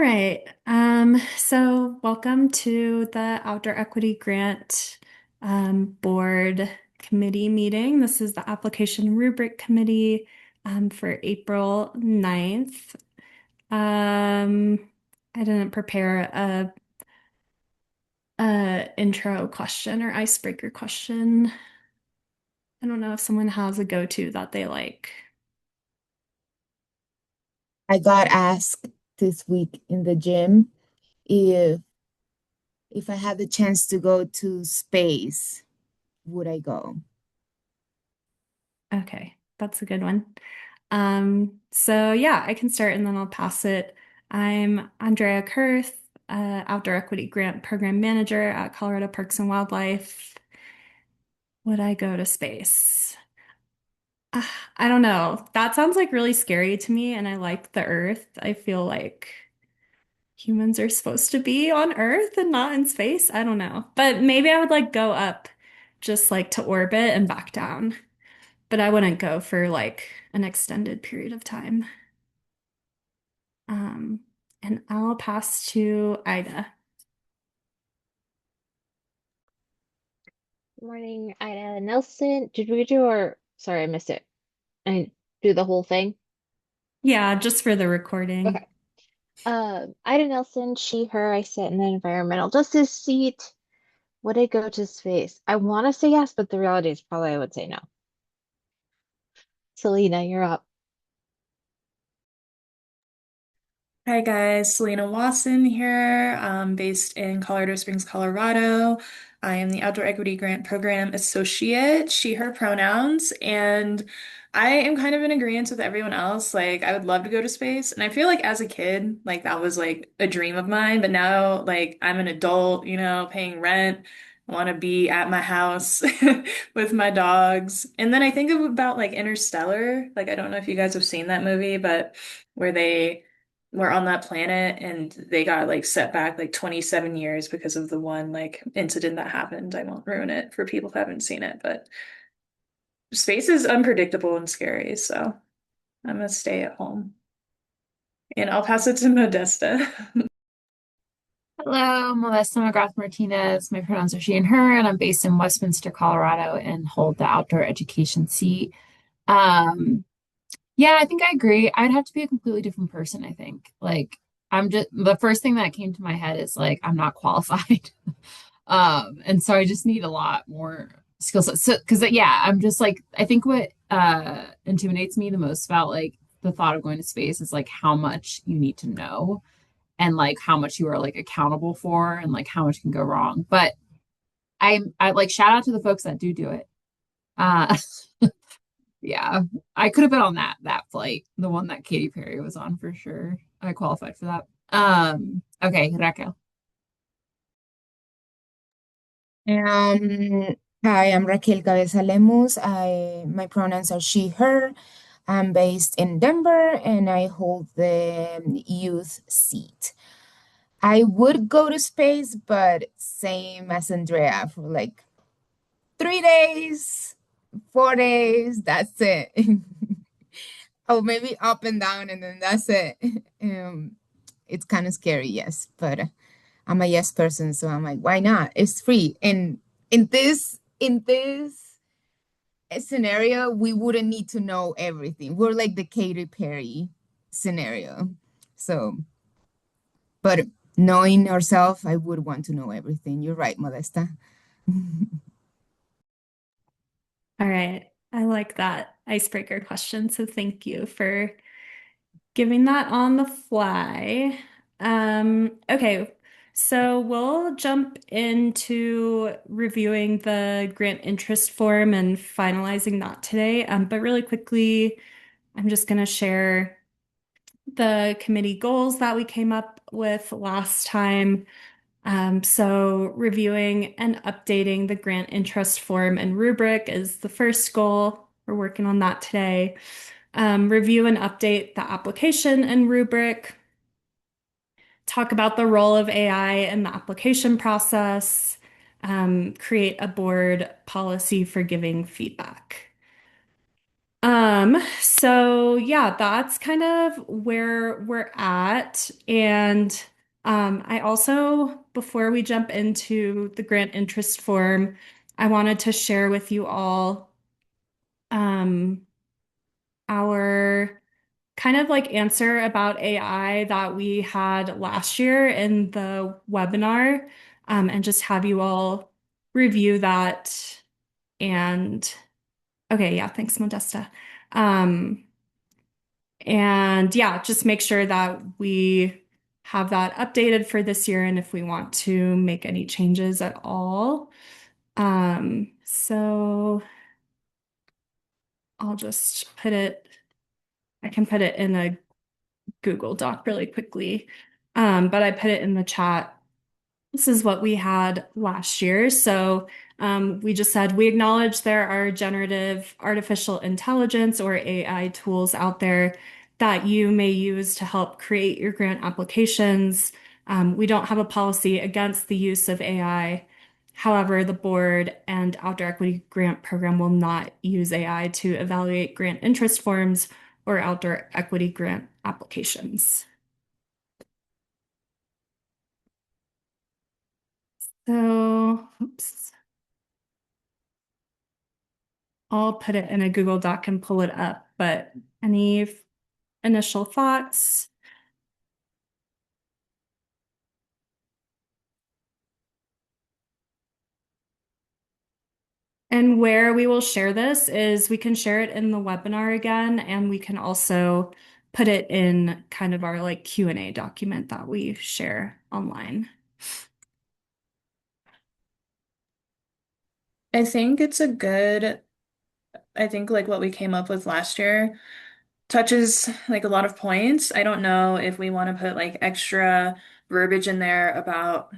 right. So welcome to the Outdoor Equity Grant Board Committee meeting. This is the application rubric committee for April 9th. I didn't prepare a intro question or icebreaker question. I don't know if someone has a go-to that they like. I got asked this week in the gym if if I had the chance to go to space, would I go? Okay, that's a good one. So yeah, I can start and then I'll pass it. I'm Andrea Kurth, Outdoor Equity Grant Program Manager at Colorado Parks and Wildlife. Would I go to space? I don't know. That sounds like really scary to me, and I like the Earth. I feel like humans are supposed to be on Earth and not in space. I don't know. But maybe I would like go up just like to orbit and back down. But I wouldn't go for like an extended period of time. Um, and I'll pass to Ida. Good morning, Ida Nelson. Did we do our, sorry, I missed it. I do the whole thing. Yeah, just for the recording. Okay. Ida Nelson, she, her, I sit in the environmental justice seat. Would I go to space? I want to say yes, but the reality is probably I would say no. Selena, you're up. Hi guys, Selena Wasson here, based in Colorado Springs, Colorado. I am the Outdoor Equity Grant Program Associate, she, her pronouns, and I am kind of in agreement with everyone else. Like, I would love to go to space, and I feel like as a kid, like that was like a dream of mine, but now like I'm an adult, paying rent. I want to be at my house with my dogs. And then I think about like Interstellar. Like, I don't know if you guys have seen that movie, but where they were on that planet and they got like set back like 27 years because of the one like incident that happened. I won't ruin it for people who haven't seen it, but space is unpredictable and scary, so I'm gonna stay at home. And I'll pass it to Modesta. Hello, Melissa McGrath Martinez. My pronouns are she and her, and I'm based in Westminster, Colorado, and hold the outdoor education seat. Um, yeah, I think I agree. I'd have to be a completely different person, I think. Like, I'm just the first thing that came to my head is like I'm not qualified. And so I just need a lot more skill sets. So, because yeah, I'm just like I think what intimidates me the most about like the thought of going to space is like how much you need to know and like how much you are like accountable for and like how much can go wrong. But I like shout out to the folks that do it. Uh yeah. I could have been on that flight, the one that Katy Perry was on for sure. I qualified for that. Okay, Raquel. Um, Hi, I'm Raquel Cabeza Lemus. My pronouns are she, her. I'm based in Denver and I hold the youth seat. I would go to space, but same as Andrea for like 3 days, 4 days, that's it. Oh, maybe up and down, and then that's it. Um, it's kind of scary, yes, but I'm a yes person, so I'm like, why not? It's free, and in this scenario, we wouldn't need to know everything. We're like the Katy Perry scenario, so but knowing ourselves, I would want to know everything. You're right, Modesta. All right. I like that icebreaker question. So thank you for giving that on the fly. Okay. So we'll jump into reviewing the grant interest form and finalizing that today. But really quickly, I'm just going to share the committee goals that we came up with last time. So reviewing and updating the grant interest form and rubric is the first goal. We're working on that today. Review and update the application and rubric. Talk about the role of AI in the application process. Create a board policy for giving feedback. So yeah, that's kind of where we're at. And I also, before we jump into the grant interest form, I wanted to share with you all um, our kind of like answer about AI that we had last year in the webinar, and just have you all review that. And okay, yeah, thanks, Modesta. Um, And yeah, just make sure that we have that updated for this year and if we want to make any changes at all. So I'll just I can put it in a Google Doc really quickly. But I put it in the chat. This is what we had last year. So we just said we acknowledge there are generative artificial intelligence or AI tools out there that you may use to help create your grant applications. We don't have a policy against the use of AI. However, the board and Outdoor Equity Grant Program will not use AI to evaluate grant interest forms or outdoor equity grant applications. So, oops. I'll put it in a Google Doc and pull it up, but any initial thoughts? And where we will share this is we can share it in the webinar again, and we can also put it in kind of our like Q&A document that we share online. I think it's a good, I think like what we came up with last year touches like a lot of points. I don't know if we want to put like extra verbiage in there about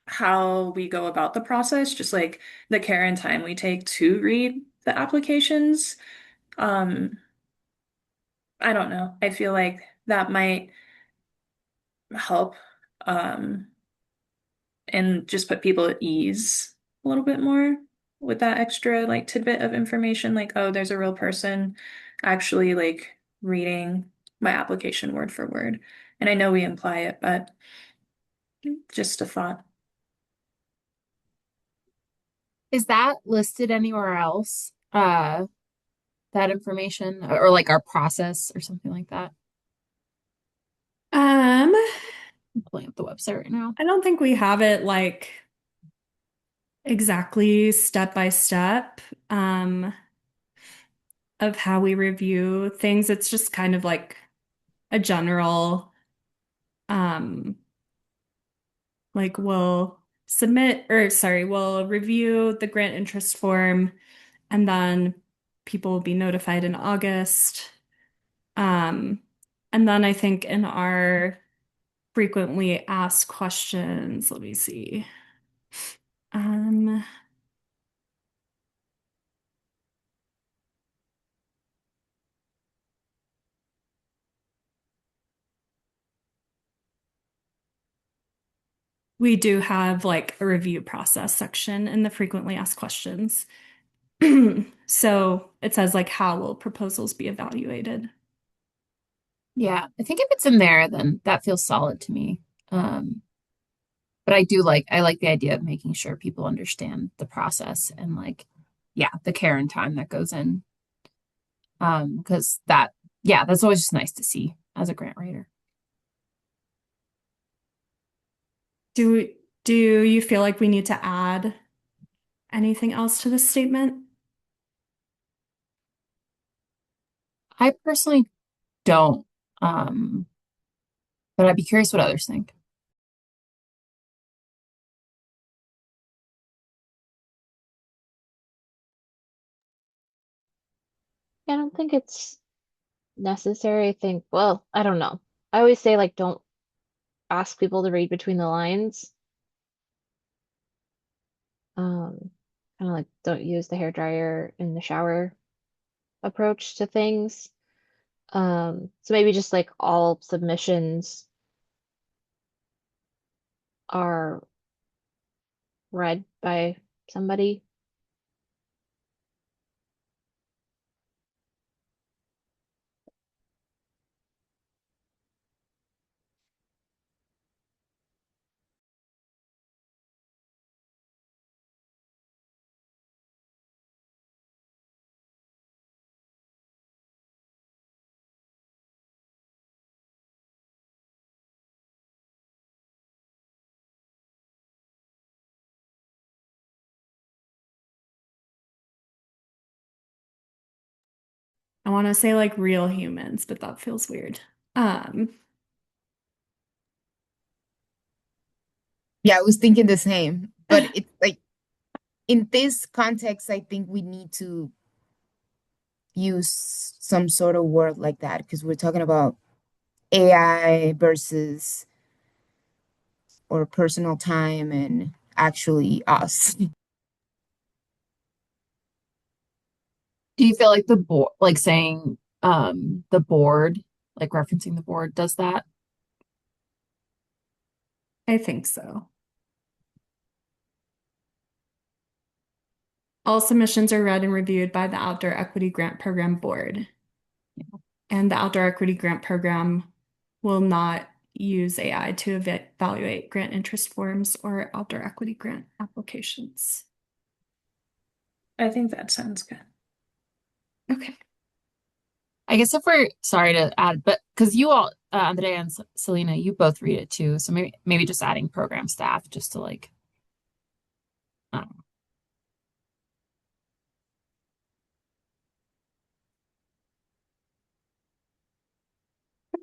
how we go about the process, just like the care and time we take to read the applications. Um, I don't know. I feel like that might help um and just put people at ease a little bit more with that extra like tidbit of information, like, oh, there's a real person actually like reading my application word for word. And I know we imply it, but just a thought. Is that listed anywhere else? That information or like our process or something like that? Um, I'm pulling up the website right now. I don't think we have it like exactly step by step of how we review things. It's just kind of like a general um like we'll review the grant interest form and then people will be notified in August. Um, and then I think in our frequently asked questions, let me see. Um, we do have like a review process section in the frequently asked questions. So it says like how will proposals be evaluated? Yeah, I think if it's in there, then that feels solid to me. Um, but I like the idea of making sure people understand the process and like, yeah, the care and time that goes in. Because yeah, that's always just nice to see as a grant writer. Do do you feel like we need to add anything else to this statement? I personally don't, um, but I'd be curious what others think. I don't think it's necessary. I think, well, I don't know. I always say like don't ask people to read between the lines. Um, kind of like don't use the hair dryer in the shower approach to things. So maybe just like all submissions are read by somebody. I want to say like real humans, but that feels weird. Um, Yeah, I was thinking the same, but it's like in this context, I think we need to use some sort of word like that because we're talking about AI versus or personal time and actually us. Do you feel like the board, like saying the board, like referencing the board, does that? I think so. All submissions are read and reviewed by the Outdoor Equity Grant Program Board, and the Outdoor Equity Grant Program will not use AI to evaluate grant interest forms or outdoor equity grant applications. I think that sounds good. Okay. I guess if we're sorry to add, but because you all, Andrea and Selena, you both read it too, so maybe just adding program staff just to like, I don't know.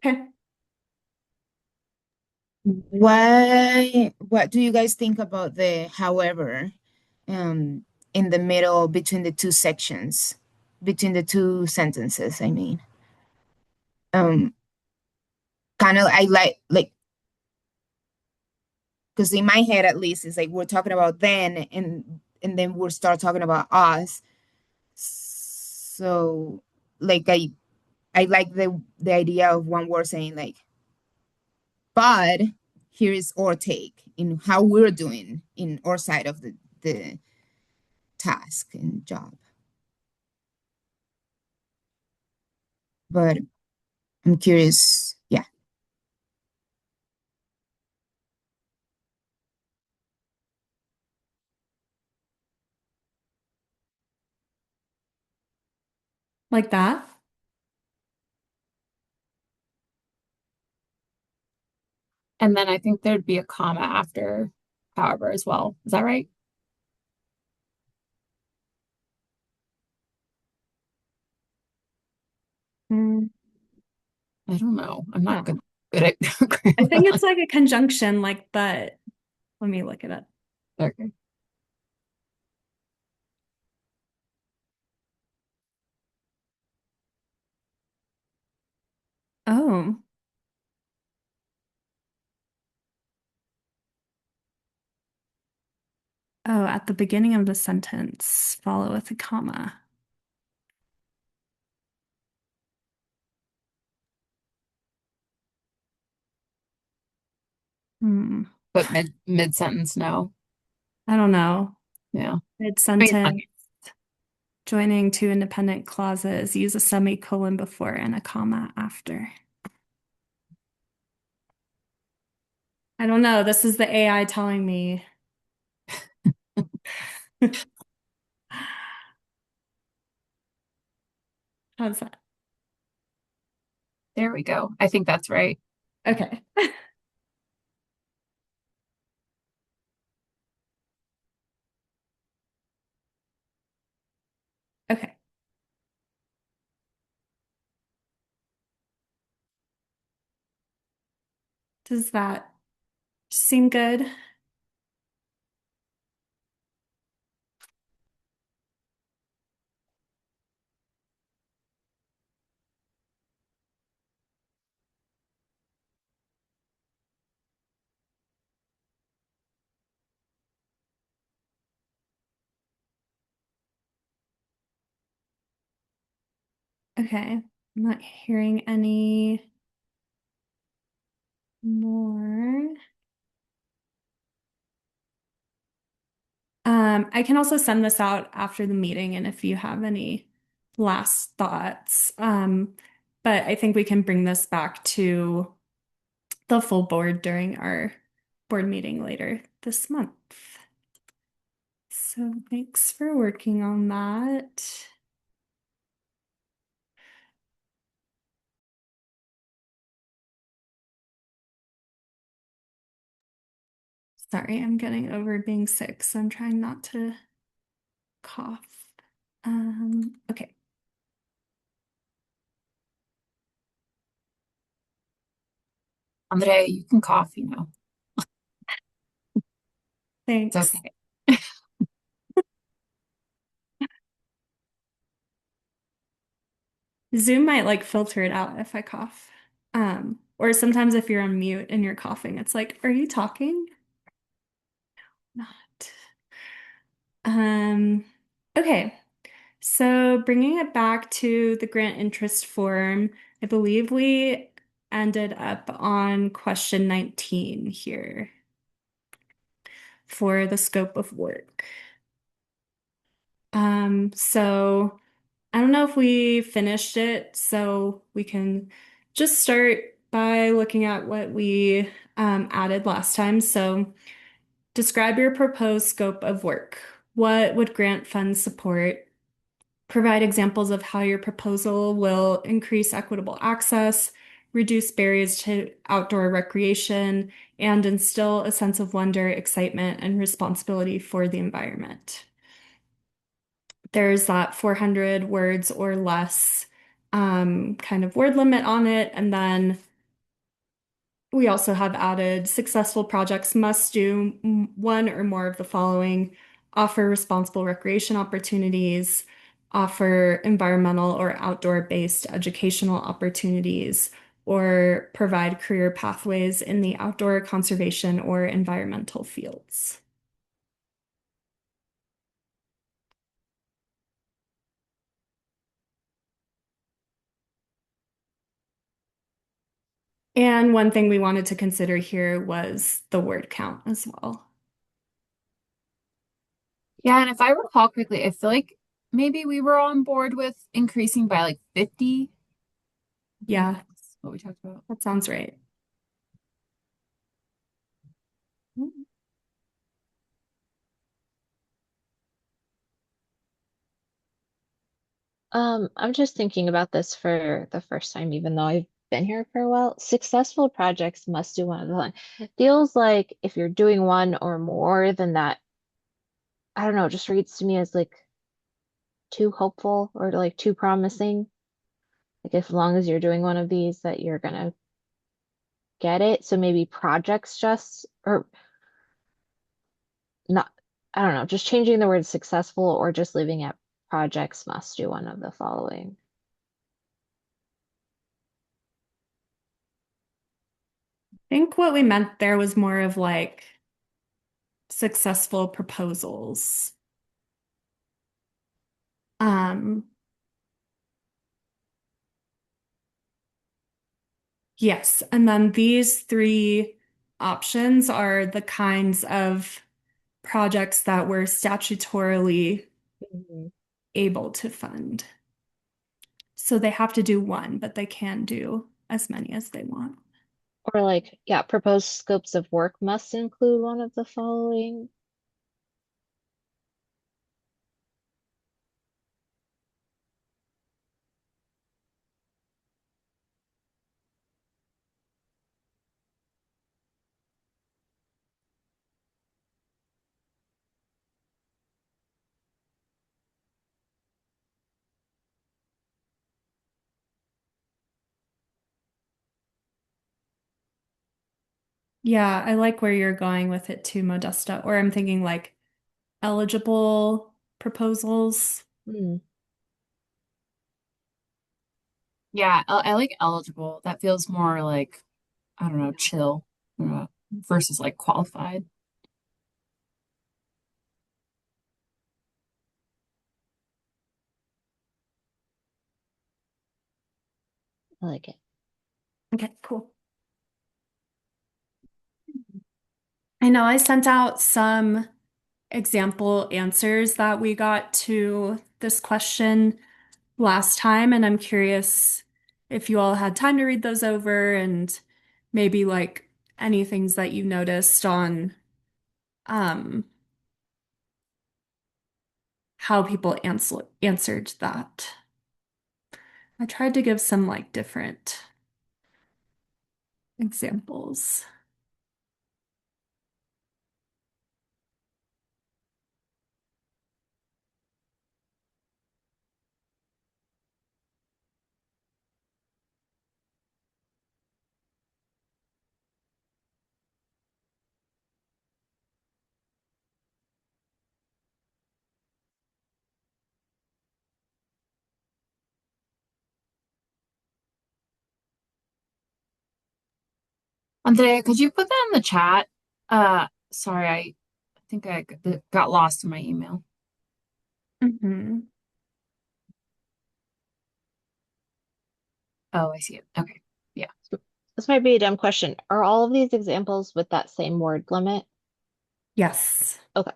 Okay. What do you guys think about the however um in the middle between the two sections, between the two sentences, I mean. Um Kind of I like because in my head at least it's like we're talking about then and then we'll start talking about us. So like I like the idea of one word saying like, but here is our take in how we're doing in our side of the task and job. But I'm curious. Yeah. Like that? And then I think there'd be a comma after however as well. Is that right? Mm, I don't know. I'm not no. good at I think grammar. it's like a conjunction, like but. Let me look it up. Okay. Oh. Oh, at the beginning of the sentence, follow with a comma. Hmm. But mid sentence, no. I don't know. Yeah. I mean, Mid-sentence, joining two independent clauses, use a semicolon before and a comma after. I don't know. This is the AI telling me. How's that? there we go. I think that's right. Okay. Okay. Does that seem good? Okay. I'm not hearing any more. I can also send this out after the meeting, and if you have any last thoughts, but I think we can bring this back to the full board during our board meeting later this month. So thanks for working on that. Sorry, I'm getting over being sick, so I'm trying not to cough. Okay. Andrea, you can cough, you know. It's Thanks. okay. Zoom might like filter it out if I cough. Or sometimes if you're on mute and you're coughing, it's like, are you talking? Not. Um, okay. So bringing it back to the grant interest form, I believe we ended up on question 19 here for the scope of work. So I don't know if we finished it, so we can just start by looking at what we added last time. So describe your proposed scope of work. What would grant funds support? Provide examples of how your proposal will increase equitable access, reduce barriers to outdoor recreation, and instill a sense of wonder, excitement, and responsibility for the environment. There's that 400 words or less kind of word limit on it. And then we also have added successful projects must do one or more of the following: offer responsible recreation opportunities, offer environmental or outdoor-based educational opportunities, or provide career pathways in the outdoor conservation or environmental fields. And one thing we wanted to consider here was the word count as well. Yeah, and if I recall correctly, I feel like maybe we were on board with increasing by like 50. I think Yeah, that's what we talked about. that sounds right. I'm just thinking about this for the first time, even though I've been here for a while. Successful projects must do one of the following. It feels like if you're doing one or more, then that, I don't know, just reads to me as like too hopeful or like too promising. Like if, as long as you're doing one of these, that you're gonna get it. So maybe projects just, or not, I don't know, just changing the word successful or just leaving it projects must do one of the following. I think what we meant there was more of like successful proposals. Um, yes, and then these three options are the kinds of projects that we're statutorily Mhm. able to fund. So they have to do one, but they can do as many as they want. Or like, yeah, proposed scopes of work must include one of the following. Yeah, I like where you're going with it too, Modesta. Or I'm thinking like eligible proposals. Hmm. Yeah, I like eligible. That feels more like, I don't know, chill versus like qualified. I like it. Okay, cool. I know I sent out some example answers that we got to this question last time, and I'm curious if you all had time to read those over and maybe like any things that you noticed on um, how people answered that. I tried to give some like different examples. Andrea, could you put that in the chat? Sorry, I think I got lost in my email. Hmm. Oh, I see it. Okay. Yeah. This might be a dumb question. Are all of these examples with that same word limit? Yes. Okay.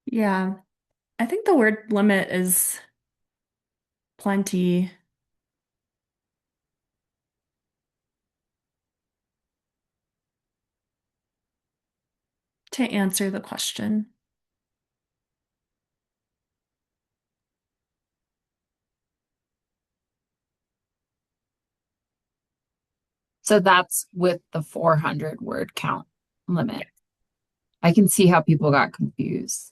Yeah. I think the word limit is plenty to answer the question. So that's with the 400 word count limit. Yeah. I can see how people got confused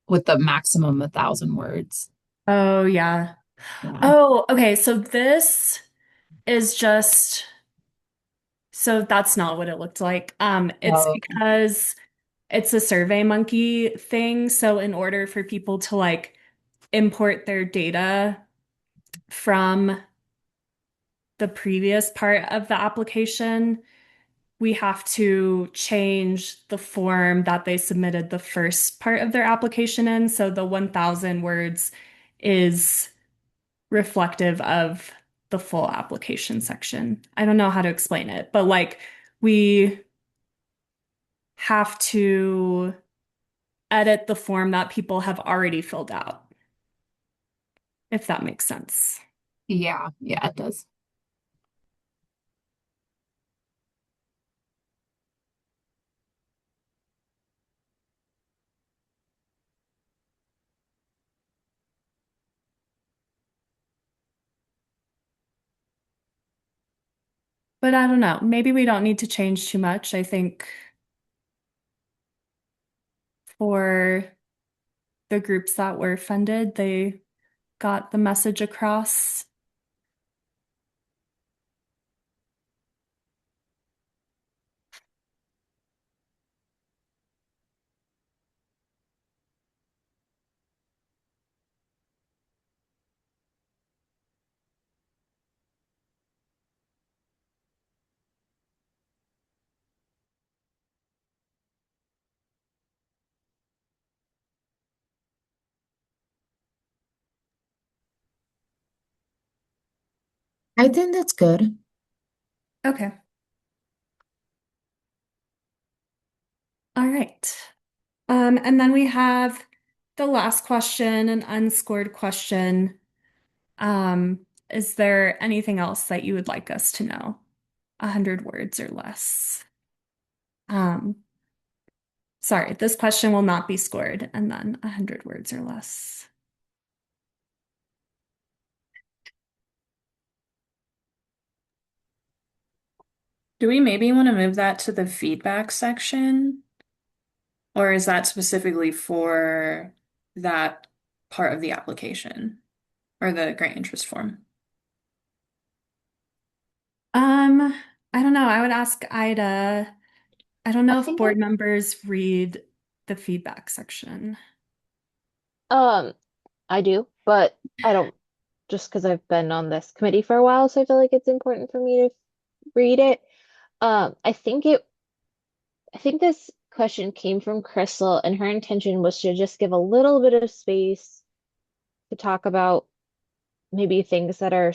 with the maximum 1,000 words. Oh, yeah. Yeah. Oh, okay. So this is just, so that's not what it looked like. It's Oh, okay. because it's a Survey Monkey thing. So in order for people to like import their data from the previous part of the application, we have to change the form that they submitted the first part of their application in. So the 1,000 words is reflective of the full application section. I don't know how to explain it, but like we have to edit the form that people have already filled out, if that makes sense. Yeah, yeah, it does. But I don't know. Maybe we don't need to change too much. I think for the groups that were funded, they got the message across. I think that's good. Okay. All right. And then we have the last question, an unscored question. Is there anything else that you would like us to know? 100 words or less. Um, sorry, this question will not be scored, and then 100 words or less. Do we maybe want to move that to the feedback section? Or is that specifically for that part of the application or the grant interest form? Um, I don't know. I would ask Ida. I don't I know if think it board members read the feedback section. um I do, but I don't just because I've been on this committee for a while, so I feel like it's important for me to read it. I think I think this question came from Crystal, and her intention was to just give a little bit of space to talk about maybe things that are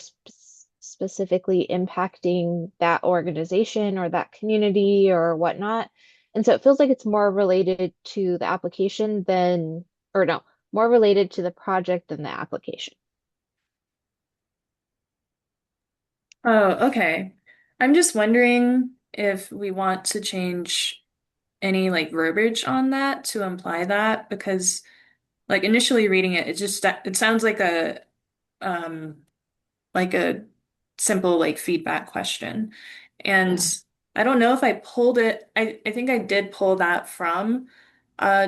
specifically impacting that organization or that community or whatnot. And so it feels like it's more related to the application than, or no, more related to the project than the application. Oh, okay. I'm just wondering if we want to change any like verbiage on that to imply that because like initially reading it, it sounds um like a simple like feedback question. And Yeah. I don't know if I pulled it. I think I did pull that from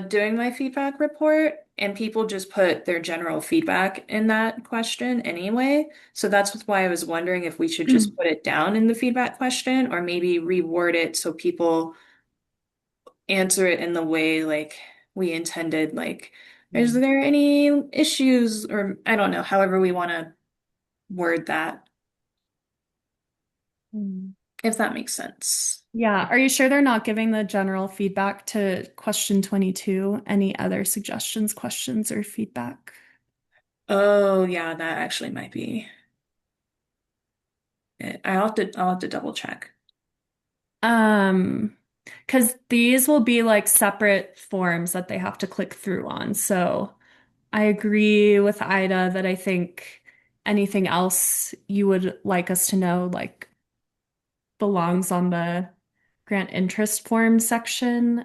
doing my feedback report, and people just put their general feedback in that question anyway. So that's why I was wondering if we should just put it down in the feedback question or maybe reword it so people answer it in the way like we intended. Like, is Mm. there any issues, or I don't know, however we want to word that, Mm. if that makes sense. Yeah. Are you sure they're not giving the general feedback to question 22? Any other suggestions, questions, or feedback? Oh, yeah, that actually might be it. I'll have to double check. Um, because these will be like separate forms that they have to click through on. So I agree with Ida that I think anything else you would like us to know, like belongs on the grant interest form section.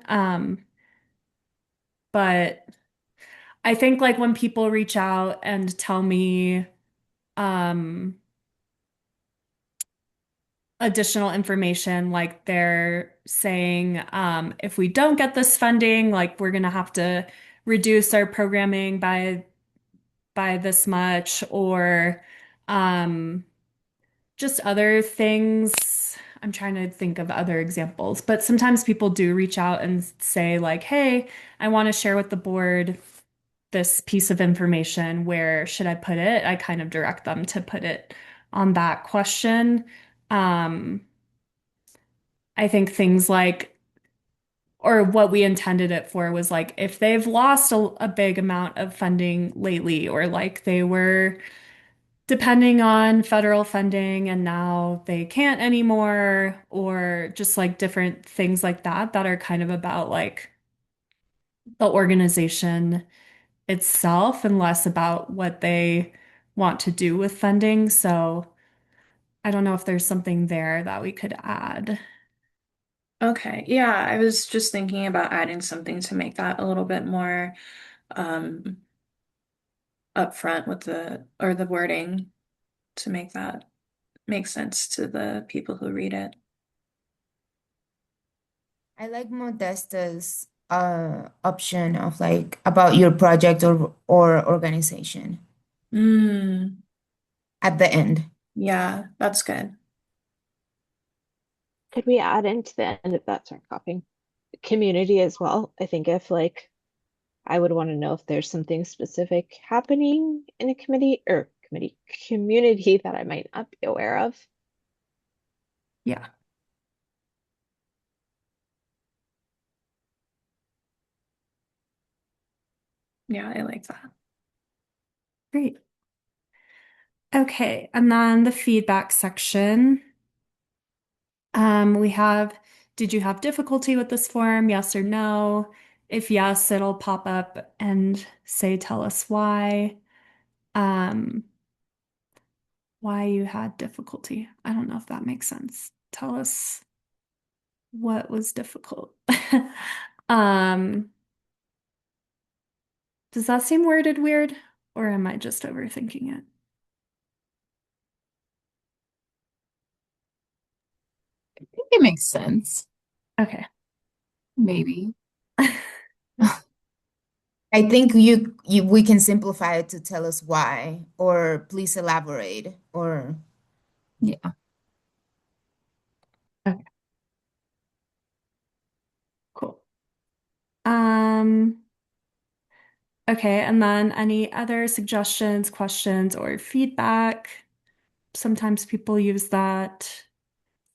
But I think like when people reach out and tell me um, additional information, like they're saying if we don't get this funding, like we're gonna have to reduce our programming by this much, or um, just other things. I'm trying to think of other examples, but sometimes people do reach out and say, like, hey, I want to share with the board this piece of information. Where should I put it? I kind of direct them to put it on that question. Um, I think things like, or what we intended it for was like if they've lost a big amount of funding lately, or like they were depending on federal funding and now they can't anymore, or just like different things like that that are kind of about like the organization itself and less about what they want to do with funding. So I don't know if there's something there that we could add. Okay, yeah, I was just thinking about adding something to make that a little bit more um upfront with the wording to make that make sense to the people who read it. I like Modesta's option of like about your project or organization Mm, at the end. yeah, that's good. Could we add into the end of that, sorry, copying, community as well? I think if like I would want to know if there's something specific happening in a community that I might not be aware of. Yeah, Yeah, I like that. great. Okay, and then the feedback section. We have, did you have difficulty with this form? Yes or no? If yes, it'll pop up and say, tell us why. Um, why you had difficulty. I don't know if that makes sense. Tell us what was difficult. Um, does that seem worded weird, or am I just overthinking it? I think it makes sense. Okay. Maybe. I think we can simplify it to tell us why or please elaborate or Yeah. Okay, cool. Um, okay, and then any other suggestions, questions, or feedback? Sometimes people use that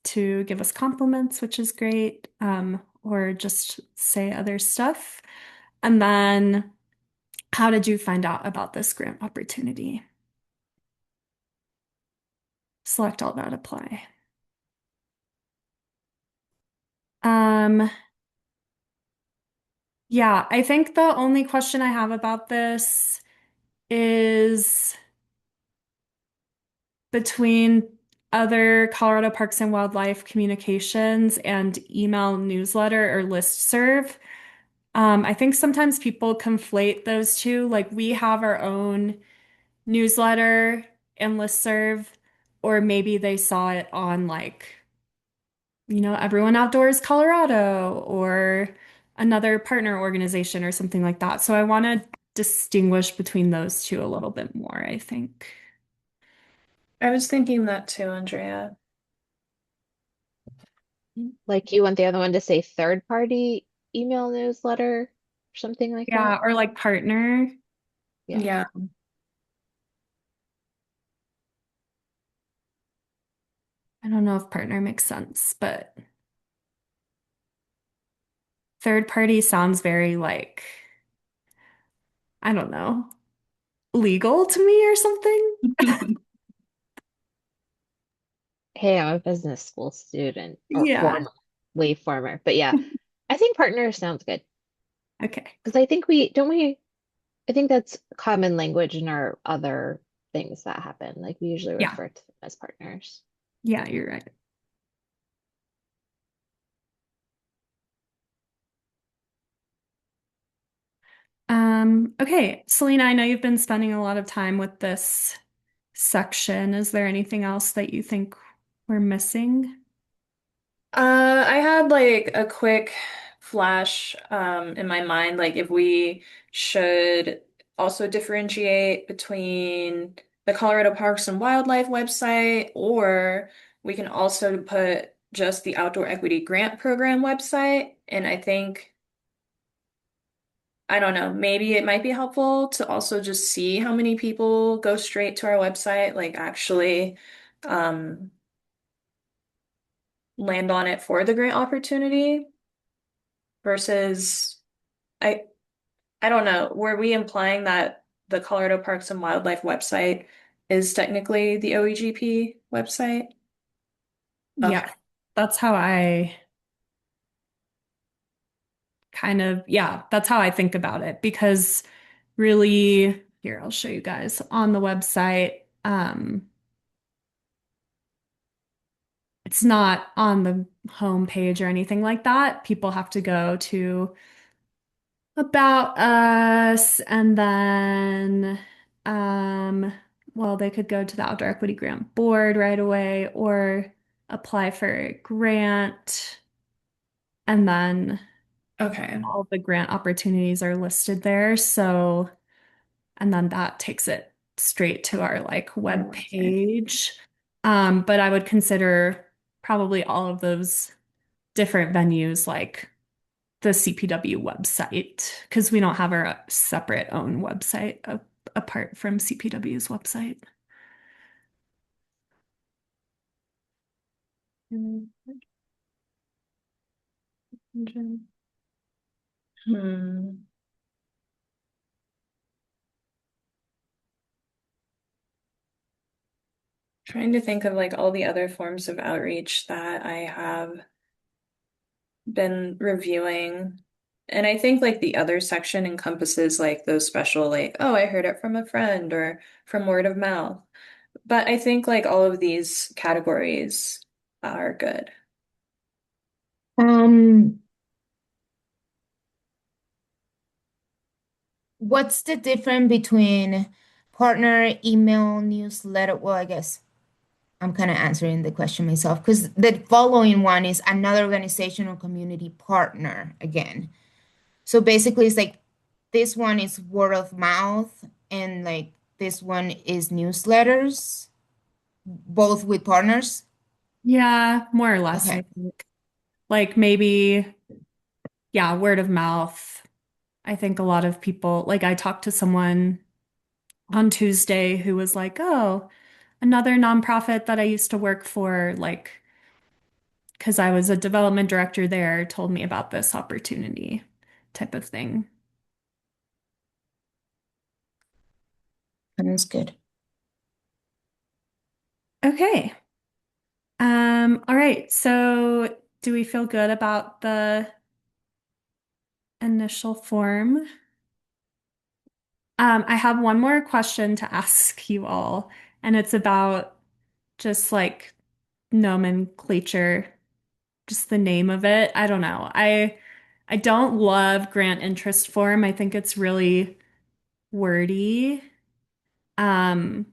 to give us compliments, which is great, or just say other stuff. And then, how did you find out about this grant opportunity? Select all that, apply. Um, yeah, I think the only question I have about this is between other Colorado Parks and Wildlife communications and email newsletter or listserv. I think sometimes people conflate those two. Like we have our own newsletter and listserv, or maybe they saw it on like, Everyone Outdoors Colorado or another partner organization or something like that. So I want to distinguish between those two a little bit more, I think. I was thinking that too, Andrea. Like you want the other one to say third party email newsletter or something like that. Yeah, or like partner. Yeah. Yeah. I don't know if partner makes sense, but third party sounds very like, I don't know, legal to me or something. Hey, I'm a business school student, or Yeah. former, way former. But yeah, I think partner sounds good Okay. because I think we don't we. I think that's common language in our other things that happen. Like we usually Yeah. refer to them as partners. Yeah, you're right. Okay, Selena, I know you've been spending a lot of time with this section. Is there anything else that you think we're missing? I had like a quick flash in my mind, like if we should also differentiate between the Colorado Parks and Wildlife website, or we can also put just the Outdoor Equity Grant Program website. And I think, I don't know, maybe it might be helpful to also just see how many people go straight to our website, like actually um, land on it for the grant opportunity versus I I don't know. Were we implying that the Colorado Parks and Wildlife website is technically the OEGP website? Okay. Yeah, that's how I kind of, yeah, that's how I think about it because really, here, I'll show you guys on the website. It's not on the home page or anything like that. People have to go to About Us and then well, they could go to the Outdoor Equity Grant Board right away or apply for a grant and then Okay. all the grant opportunities are listed there. So, and then that takes it straight to our like Our web website. page. But I would consider probably all of those different venues like the CPW website because we don't have our separate own website apart from CPW's website. Hmm. Trying to think of like all the other forms of outreach that I have been reviewing. And I think like the other section encompasses like those special like, oh, I heard it from a friend or from word of mouth. But I think like all of these categories are good. Um, what's the difference between partner, email, newsletter? Well, I guess I'm kind of answering the question myself because the following one is another organization or community partner again. So basically, it's like this one is word of mouth, and like this one is newsletters, both with partners. Yeah, more or less, Okay. I think. Like maybe, yeah, word of mouth. I think a lot of people, like I talked to someone on Tuesday who was like, oh, another nonprofit that I used to work for, like, because I was a development director there, told me about this opportunity type of thing. Sounds good. Okay. All right. So do we feel good about the initial form? I have one more question to ask you all, and it's about just like nomenclature, just the name of it. I don't know. I don't love grant interest form. I think it's really wordy. Um,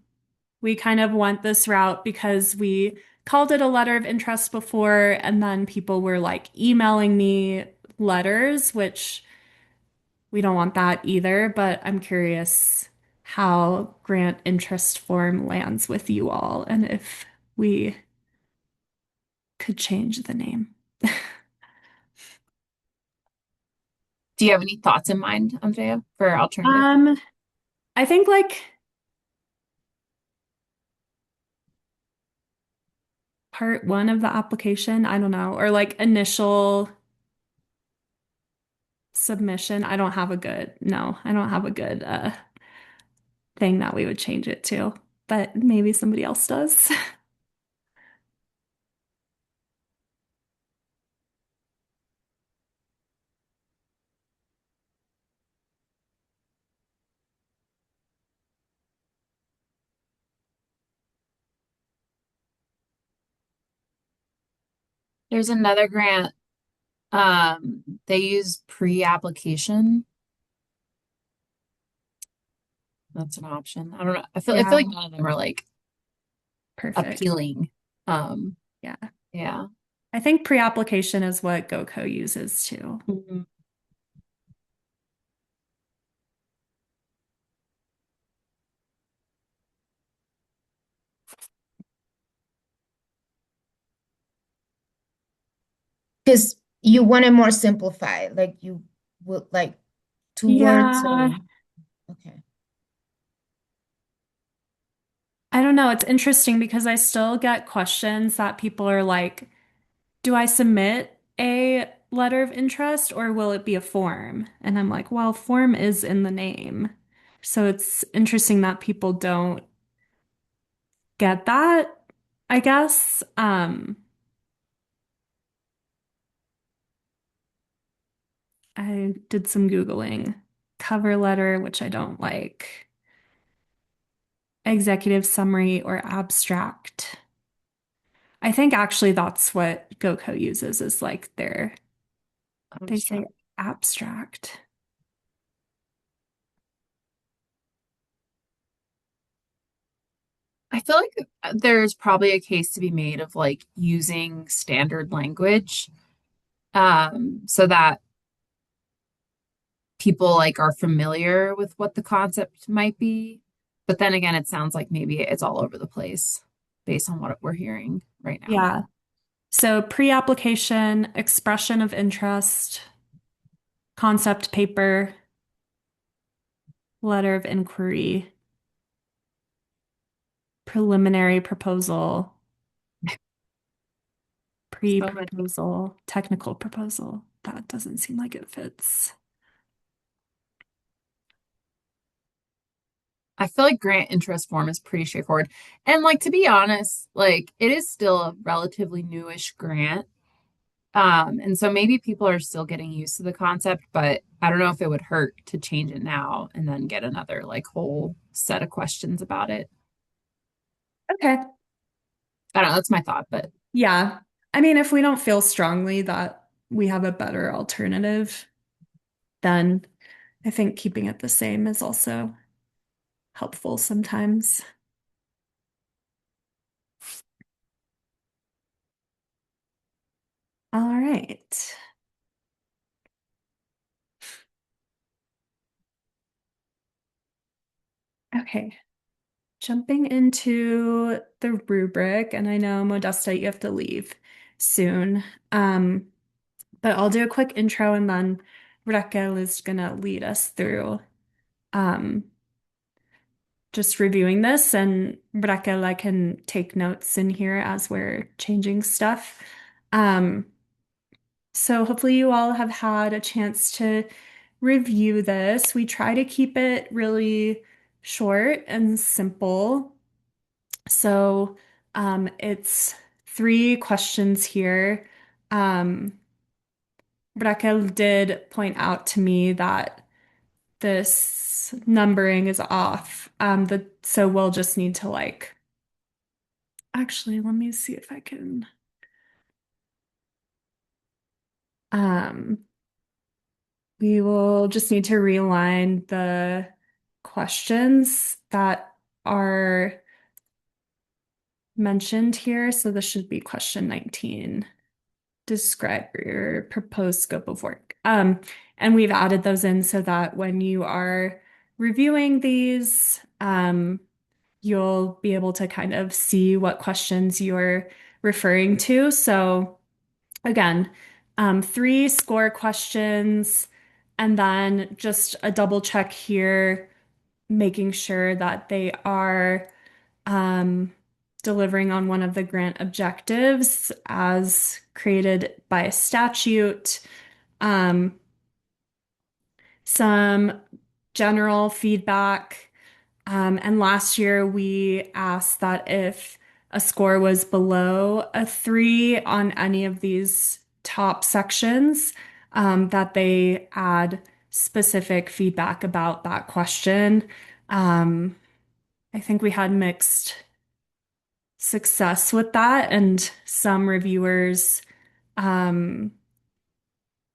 we kind of went this route because we called it a letter of interest before, and then people were like emailing me letters, which we don't want that either, but I'm curious how grant interest form lands with you all and if we could change the name. Do you have any thoughts in mind, Andrea, for alternative? Um, I think like part one of the application, I don't know, or like initial submission. I don't have a good thing that we would change it to, but maybe somebody else does. There's another grant. They use pre-application. That's an option. I don't know. I feel like Yeah, none of them are like perfect. appealing. Um, Yeah. yeah. I think pre-application is what GoCo uses too. Mhm. Because you want it more simplified, like you would like two words Yeah, or okay. I don't know. It's interesting because I still get questions that people are like, do I submit a letter of interest or will it be a form? And I'm like, well, form is in the name. So it's interesting that people don't get that, I guess. I did some Googling. Cover letter, which I don't like. Executive summary or abstract. I think actually that's what GoCo uses is like they say Abstract. abstract. I feel like there's probably a case to be made of like using standard language, so that people like are familiar with what the concept might be. But then again, it sounds like maybe it's all over the place based on what we're hearing right now. Yeah. So pre-application, expression of interest, concept paper, letter of inquiry, preliminary proposal, So many. pre-proposal, technical proposal. That doesn't seem like it fits. I feel like grant interest form is pretty straightforward. And like to be honest, like it is still a relatively newish grant. And so maybe people are still getting used to the concept, but I don't know if it would hurt to change it now and then get another like whole set of questions about it. Okay. I don't know, that's my thought, but Yeah. I mean, if we don't feel strongly that we have a better alternative, then I think keeping it the same is also helpful sometimes. All right. Okay. Jumping into the rubric, and I know Modesta, you have to leave soon. Um, but I'll do a quick intro and then Raquel is gonna lead us through um, just reviewing this. And Raquel, I can take notes in here as we're changing stuff. Um, so hopefully you all have had a chance to review this. We try to keep it really short and simple. So it's three questions here. Um, Raquel did point out to me that this numbering is off. So we'll just need to like, actually, let me see if I can. Um, we will just need to realign the questions that are mentioned here. So this should be question 19. Describe your proposed scope of work. And we've added those in so that when you are reviewing these, you'll be able to kind of see what questions you're referring to. So again, three score questions. And then just a double check here, making sure that they are um, delivering on one of the grant objectives as created by statute. Um, some general feedback. And last year we asked that if a score was below a 3 on any of these top sections, that they add specific feedback about that question. Um, I think we had mixed success with that, and some reviewers um,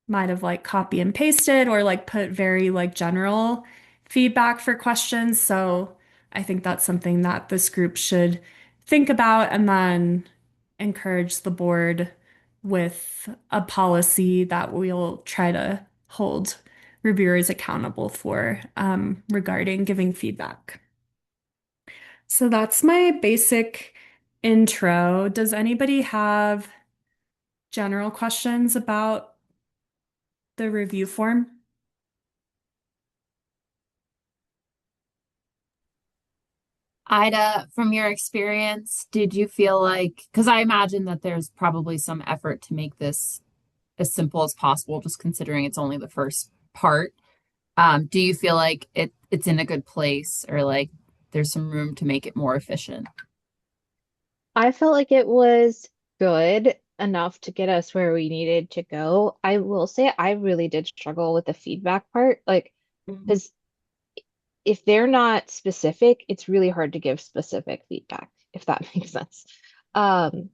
might have like copy and pasted or like put very like general feedback for questions. So I think that's something that this group should think about and then encourage the board with a policy that we'll try to hold reviewers accountable for regarding giving feedback. So that's my basic intro. Does anybody have general questions about the review form? Ida, from your experience, did you feel like, because I imagine that there's probably some effort to make this as simple as possible, just considering it's only the first part. Do you feel like it's in a good place or like there's some room to make it more efficient? I felt like it was good enough to get us where we needed to go. I will say I really did struggle with the feedback part, like, Mhm. because if they're not specific, it's really hard to give specific feedback, if that makes sense. I'm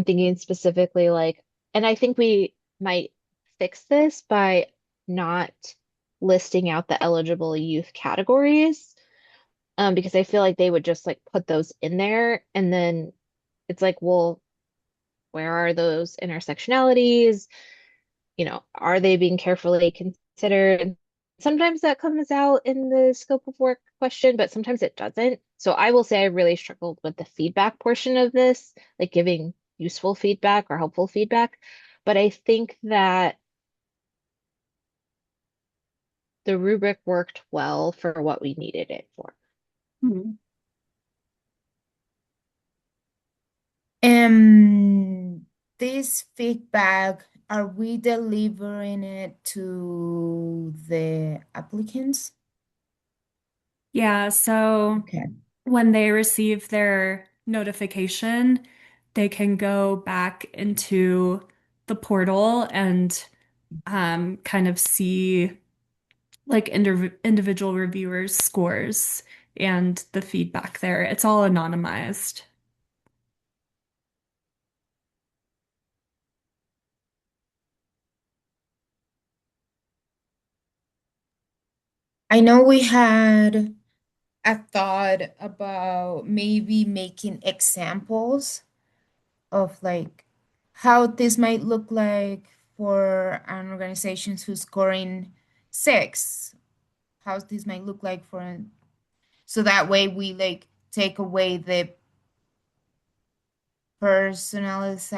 thinking specifically like, and I think we might fix this by not listing out the eligible youth categories, because I feel like they would just like put those in there, and then it's like, well, where are those intersectionalities? Are they being carefully considered? Sometimes that comes out in the scope of work question, but sometimes it doesn't. So I will say I really struggled with the feedback portion of this, like giving useful feedback or helpful feedback. But I think that the rubric worked well for what we needed it for. Mhm. Um, this feedback, are we delivering it to the applicants? Yeah, so Okay. when they receive their notification, they can go back into the portal and kind of see like individual reviewers' scores and the feedback there. It's all anonymized. I know we had a thought about maybe making examples of like how this might look like for an organization who's scoring 6. How this might look like for so that way we like take away the personalized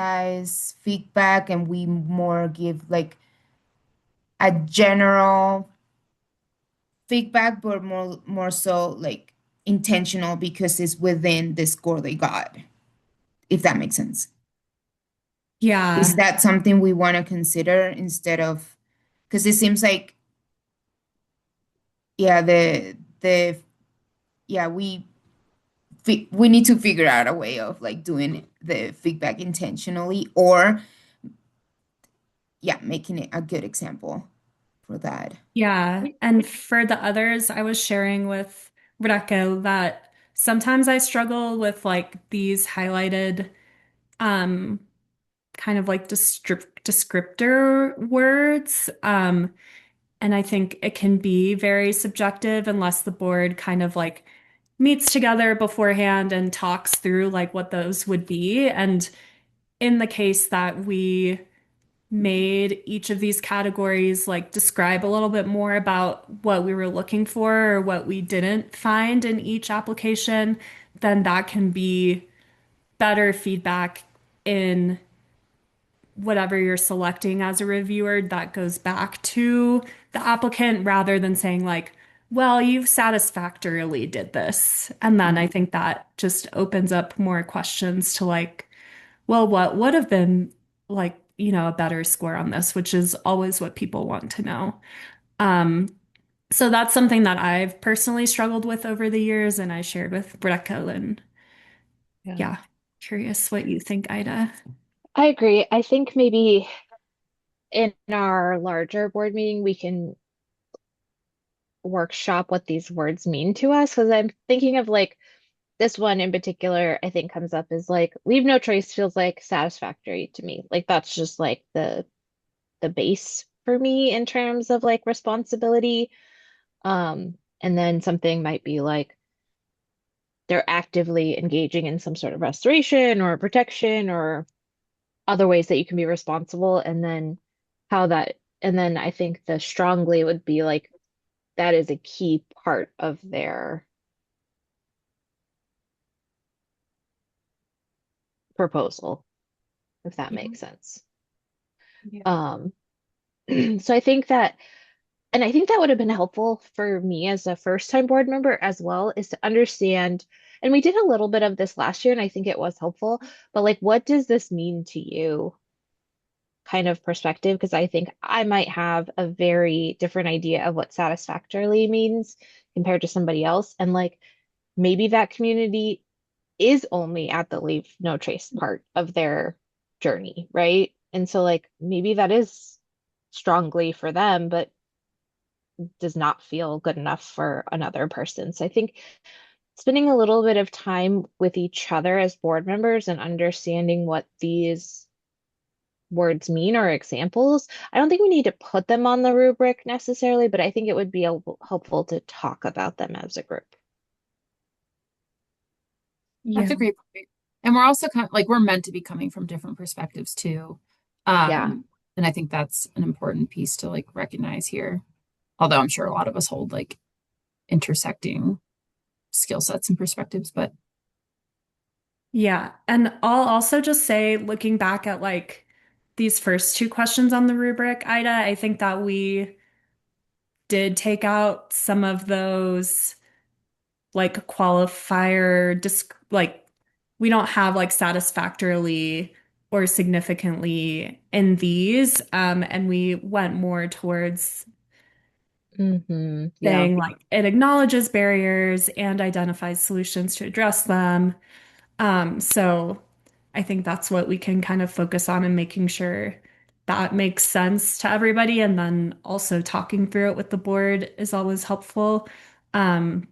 feedback and we more give like a general feedback, but more so like intentional because it's within the score they got, if that makes sense. Is Yeah. that something we want to consider instead of, because it seems like, yeah, the yeah, we need to figure out a way of like doing the feedback intentionally or yeah, making it a good example for that. Yeah. And for the others, I was sharing with Rebecca that sometimes I struggle with like these highlighted um kind of like descriptor words. And I think it can be very subjective unless the board kind of like meets together beforehand and talks through like what those would be. And in the case that we made each of these categories like describe a little bit more about what we were looking for or what we didn't find in each application, then that can be better feedback in whatever you're selecting as a reviewer, that goes back to the applicant rather than saying like, well, you've satisfactorily did this. And then I think that just opens up more questions to like, well, what would have been like, a better score on this, which is always what people want to know. Um, so that's something that I've personally struggled with over the years, and I shared with Brecca, and Yeah. yeah, curious what you think, Ida. I agree. I think maybe in our larger board meeting, we can workshop what these words mean to us because I'm thinking of like this one in particular, I think comes up as like leave no trace feels like satisfactory to me. Like that's just like the base for me in terms of like responsibility. And then something might be like they're actively engaging in some sort of restoration or protection or other ways that you can be responsible. And then I think the strongly would be like that is a key part of their proposal, if that Yeah. makes sense. Yeah. Um, so I think that, and I think that would have been helpful for me as a first time board member as well, is to understand, and we did a little bit of this last year, and I think it was helpful, but like, what does this mean to you? Kind of perspective, because I think I might have a very different idea of what satisfactorily means compared to somebody else. And like, maybe that community is only at the leave no trace part of their journey, right? And so like maybe that is strongly for them, but does not feel good enough for another person. So I think spending a little bit of time with each other as board members and understanding what these words mean or examples. I don't think we need to put them on the rubric necessarily, but I think it would be helpful to talk about them as a group. That's Yeah. a great point. And we're also kind of like we're meant to be coming from different perspectives too. Yeah. And I think that's an important piece to like recognize here. Although I'm sure a lot of us hold like intersecting skill sets and perspectives, but Yeah. And I'll also just say, looking back at like these first two questions on the rubric, Ida, I think that we did take out some of those like qualifier disc like we don't have like satisfactorily or significantly in these, and we went more towards Yeah. saying like it acknowledges barriers and identifies solutions to address them. So I think that's what we can kind of focus on and making sure that makes sense to everybody, and then also talking through it with the board is always helpful. Um,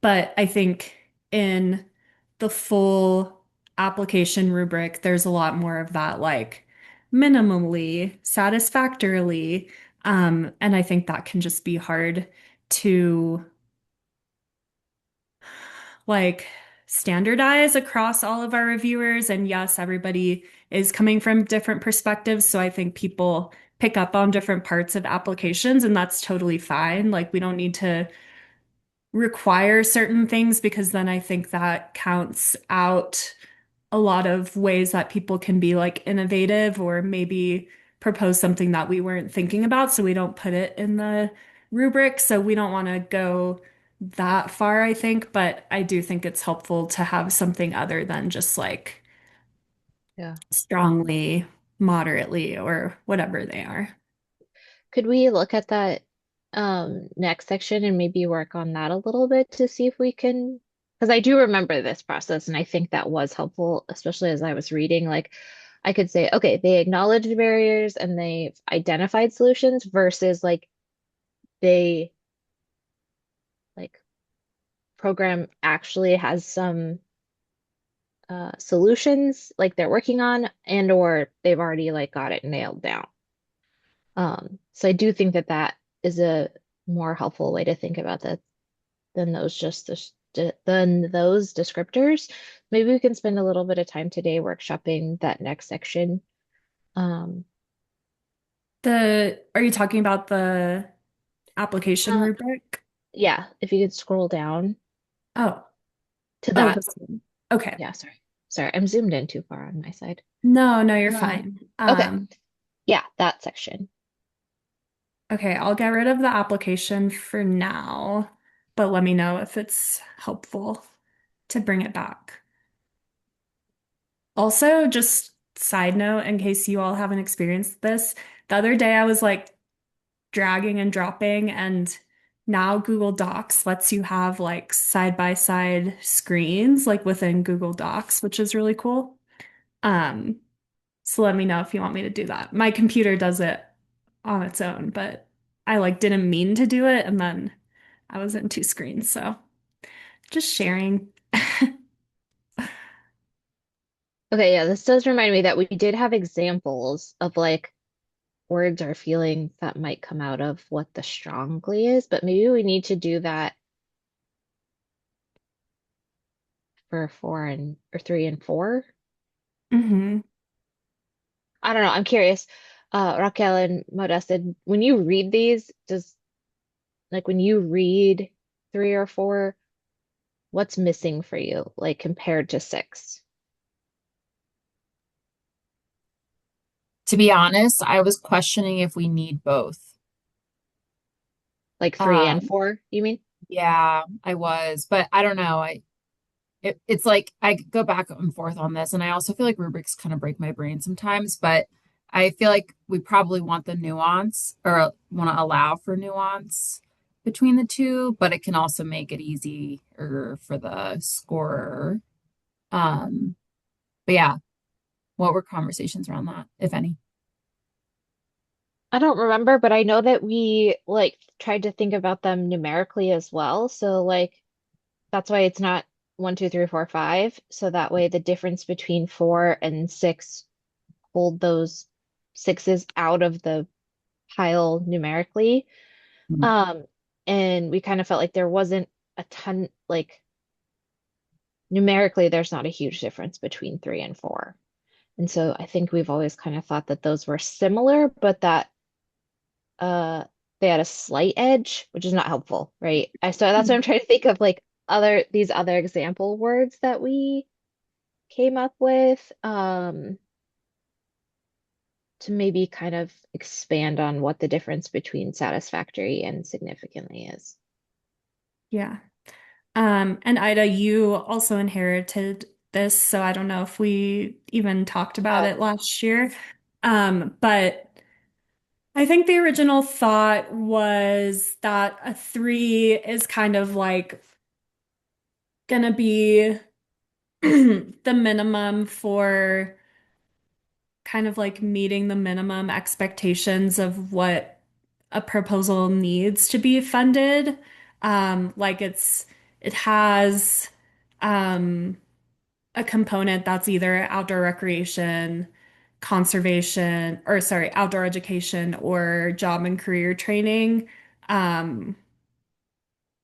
But I think in the full application rubric, there's a lot more of that, like minimally, satisfactorily. And I think that can just be hard to like standardize across all of our reviewers. And yes, everybody is coming from different perspectives. So I think people pick up on different parts of applications, and that's totally fine. Like we don't need to require certain things because then I think that counts out a lot of ways that people can be like innovative or maybe propose something that we weren't thinking about. So we don't put it in the rubric. So we don't want to go that far, I think. But I do think it's helpful to have something other than just like Yeah. strongly, moderately, or whatever they are. Could we look at that next section and maybe work on that a little bit to see if we can, because I do remember this process and I think that was helpful, especially as I was reading. Like I could say, okay, they acknowledged the barriers and they've identified solutions versus like they like program actually has some solutions like they're working on and or they've already like got it nailed down. So I do think that that is a more helpful way to think about that than those descriptors. Maybe we can spend a little bit of time today workshopping that next section. Um, Are you talking about the application uh, rubric? yeah, if you could scroll down Oh, to oh, that. this one. Okay. Yeah, sorry. Sorry, I'm zoomed in too far on my side. No, no, you're Uh, fine. okay. Yeah, that section. Okay, I'll get rid of the application for now, but let me know if it's helpful to bring it back. Also, just side note, in case you all haven't experienced this, the other day I was like dragging and dropping, and now Google Docs lets you have like side by side screens like within Google Docs, which is really cool. Um, so let me know if you want me to do that. My computer does it on its own, but I like didn't mean to do it, and then I was in two screens, so just sharing. Okay, yeah, this does remind me that we did have examples of like words or feelings that might come out of what the strongly is, but maybe we need to do that for four and or three and four. Hmm. I don't know. I'm curious. Raquel and Modesta, when you read these, does like when you read three or four, what's missing for you, like compared to six? To be honest, I was questioning if we need both. Like three and Um, four, you mean? yeah, I was, but I don't know. It's like I go back and forth on this, and I also feel like rubrics kind of break my brain sometimes, but I feel like we probably want the nuance or want to allow for nuance between the two, but it can also make it easier for the scorer. Um, but yeah, what were conversations around that, if any? I don't remember, but I know that we like tried to think about them numerically as well. So like that's why it's not one, two, three, four, five. So that way the difference between four and six hold those sixes out of the pile numerically. Mhm. Um, and we kind of felt like there wasn't a ton, like numerically, there's not a huge difference between three and four. And so I think we've always kind of thought that those were similar, but that uh they had a slight edge, which is not helpful, right? I so that's what I'm trying to think of like other example words that we came up with to maybe kind of expand on what the difference between satisfactory and significantly is. Yeah. And Ida, you also inherited this, so I don't know if we even talked about Yeah. it last year. But I think the original thought was that a three is kind of like gonna be the minimum for kind of like meeting the minimum expectations of what a proposal needs to be funded. Like it has um, a component that's either outdoor recreation, conservation, or sorry, outdoor education or job and career training. Um,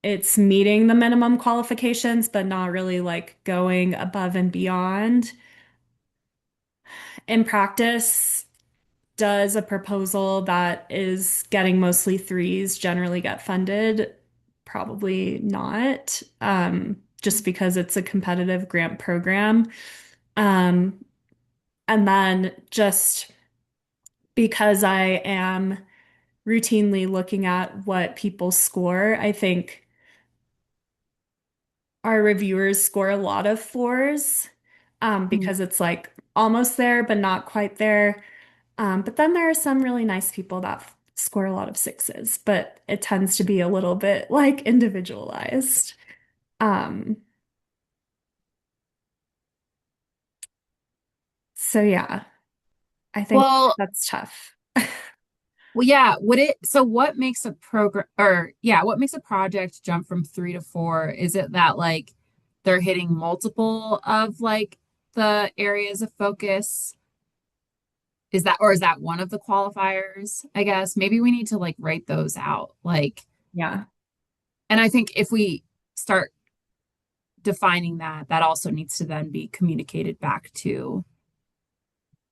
it's meeting the minimum qualifications, but not really like going above and beyond. In practice, does a proposal that is getting mostly threes generally get funded? Probably not, just because it's a competitive grant program. Um, and then just because I am routinely looking at what people score, I think our reviewers score a lot of fours, Mhm. because it's like almost there, but not quite there. But then there are some really nice people that score a lot of sixes, but it tends to be a little bit like individualized. Um, so yeah, I think Well, that's tough. Well, yeah, would it, so what makes a program or yeah, what makes a project jump from three to four? Is it that like they're hitting multiple of like the areas of focus? Is that, or is that one of the qualifiers? I guess maybe we need to like write those out. Like, Yeah. and I think if we start defining that, that also needs to then be communicated back to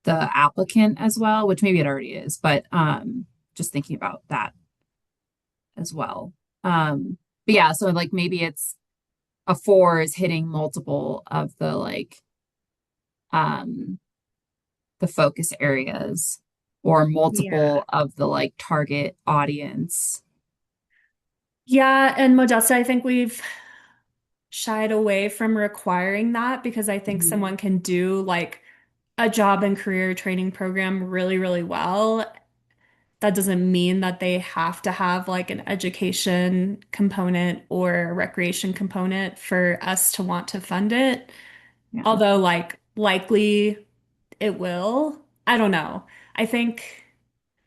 the applicant as well, which maybe it already is, but just thinking about that as well. But yeah, so like maybe it's a four is hitting multiple of the like um the focus areas or Yeah. multiple of the like target audience. Yeah, and Modesta, I think we've shied away from requiring that because I think Mhm. someone can do like a job and career training program really, really well. That doesn't mean that they have to have like an education component or a recreation component for us to want to fund it. Yeah. Although, like, likely it will. I don't know. I think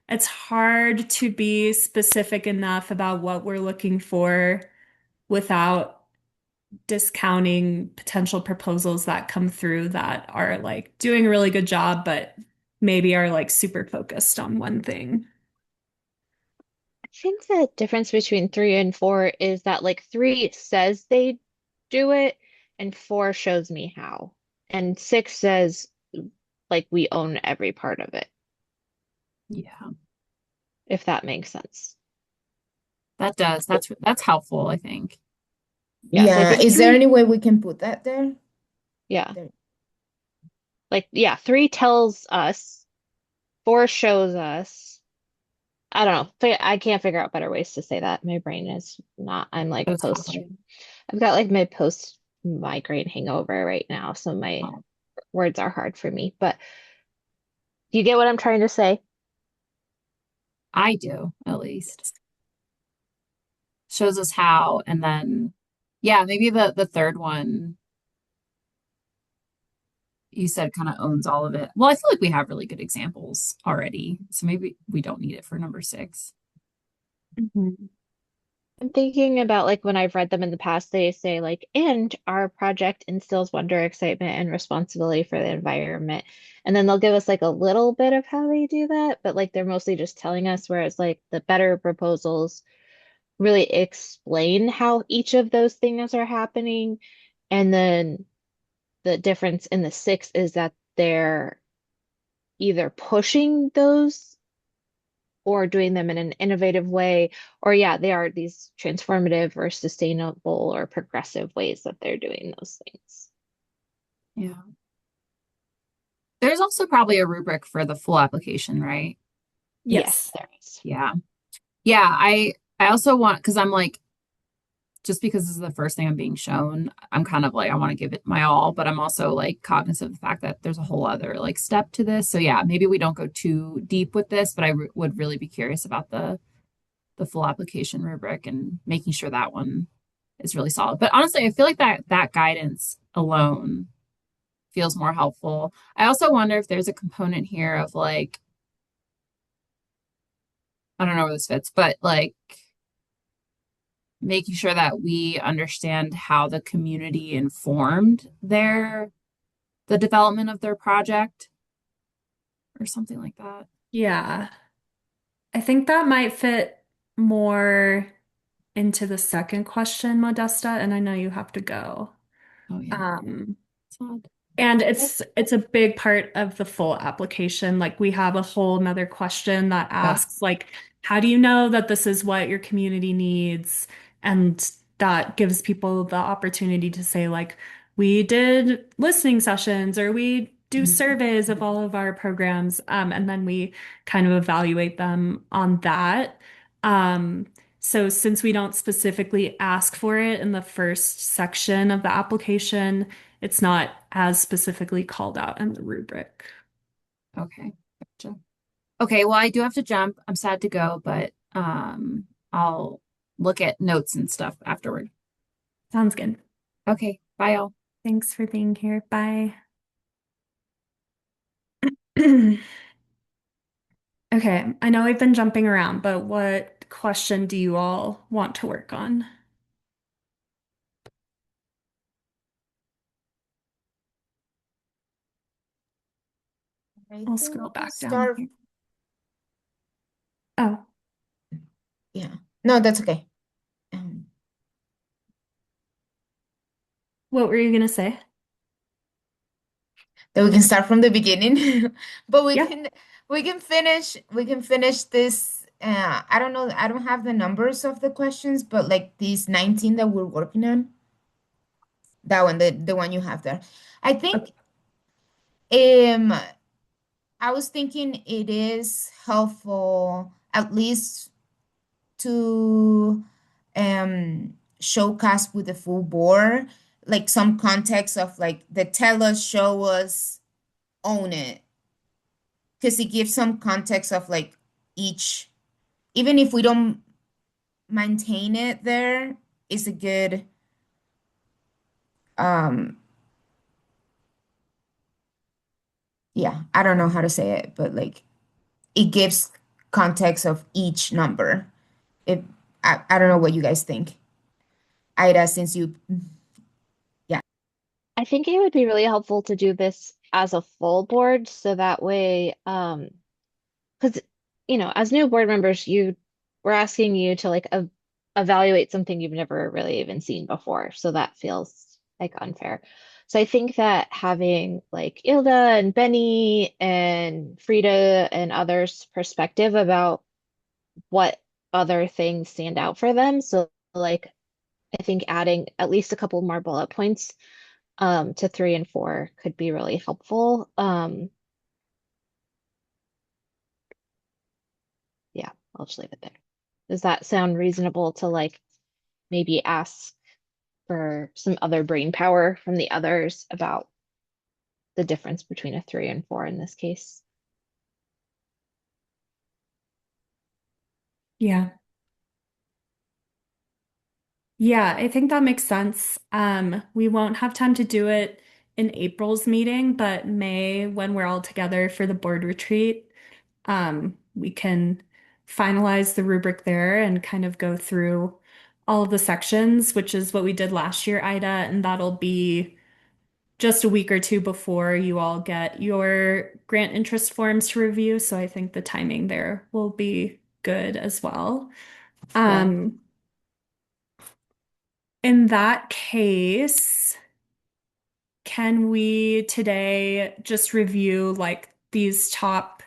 it's hard to be specific enough about what we're looking for without discounting potential proposals that come through that are like doing a really good job, but maybe are like super focused on one thing. I think the difference between three and four is that like three says they do it, and four shows me how. And six says like we own every part of it, Yeah. if that makes sense. That does. That's helpful, I think. Yeah, so I Yeah, think is there three, any way we can put that there? yeah. There. Like, yeah, three tells us, four shows us. I don't know. I can't figure out better ways to say that. My brain is not, I'm like Those topics. I've got like my post migraine hangover right now, so my Oh, words are hard for me. But do you get what I'm trying to say? I do, at least. Shows us how, and then yeah, maybe the third one you said kind of owns all of it. Well, I feel like we have really good examples already, so maybe we don't need it for number six. Mhm. I'm thinking about like when I've read them in the past, they say like, and our project instills wonder, excitement, and responsibility for the environment. And then they'll give us like a little bit of how they do that, but like they're mostly just telling us, whereas like the better proposals really explain how each of those things are happening. And then the difference in the six is that they're either pushing those or doing them in an innovative way, or yeah, they are these transformative or sustainable or progressive ways that they're doing those things. Yeah. There's also probably a rubric for the full application, right? Yes, Yes. there is. Yeah. Yeah, I also want because I'm like just because this is the first thing I'm being shown, I'm kind of like I want to give it my all, but I'm also like cognizant of the fact that there's a whole other like step to this. So yeah, maybe we don't go too deep with this, but would really be curious about the full application rubric and making sure that one is really solid. But honestly, I feel like that guidance alone feels more helpful. I also wonder if there's a component here of like I don't know where this fits, but like making sure that we understand how the community informed the development of their project or something like that. Yeah. I think that might fit more into the second question, Modesta, and I know you have to go. Oh yeah. Um, It's odd. And Okay. it's a big part of the full application. Like we have a whole nother question that Oh, asks like, how do you know that this is what your community needs? And that gives people the opportunity to say like, we did listening sessions or we do mhm. surveys of all of our programs. And then we kind of evaluate them on that. Um, so since we don't specifically ask for it in the first section of the application, it's not as specifically called out in the rubric. Okay. Gotcha. Okay, well, I do have to jump. I'm sad to go, but I'll look at notes and stuff afterward. Sounds good. Okay, bye all. Thanks for being here. Bye. Okay, I know we've been jumping around, but what question do you all want to work on? I I'll think we scroll can back down start. here. Oh, Yeah. No, that's okay. what were you gonna say? Then we can start from the beginning, but Yeah. we can finish this. I don't know. I don't have the numbers of the questions, but like these 19 that we're working on, that one, the one you have there. I think Okay. um I was thinking it is helpful at least to showcase with the full board, like some context of like the tell us, show us, own it. Because it gives some context of like each, even if we don't maintain it there, is a good um yeah, I don't know how to say it, but like it gives context of each number. If I don't know what you guys think. Ida, since you yeah, I think it would be really helpful to do this as a full board so that way, because as new board members, we're asking you to like evaluate something you've never really even seen before. So that feels like unfair. So I think that having like Ilda and Benny and Frida and others' perspective about what other things stand out for them. So like I think adding at least a couple more bullet points to 3 and 4 could be really helpful. Yeah, I'll just leave it there. Does that sound reasonable to like maybe ask for some other brain power from the others about the difference between a 3 and 4 in this case? Yeah. Yeah, I think that makes sense. We won't have time to do it in April's meeting, but May, when we're all together for the board retreat, we can finalize the rubric there and kind of go through all of the sections, which is what we did last year, Ida, and that'll be just a week or two before you all get your grant interest forms to review. So I think the timing there will be good as well. Yeah. Um, in that case, can we today just review like these top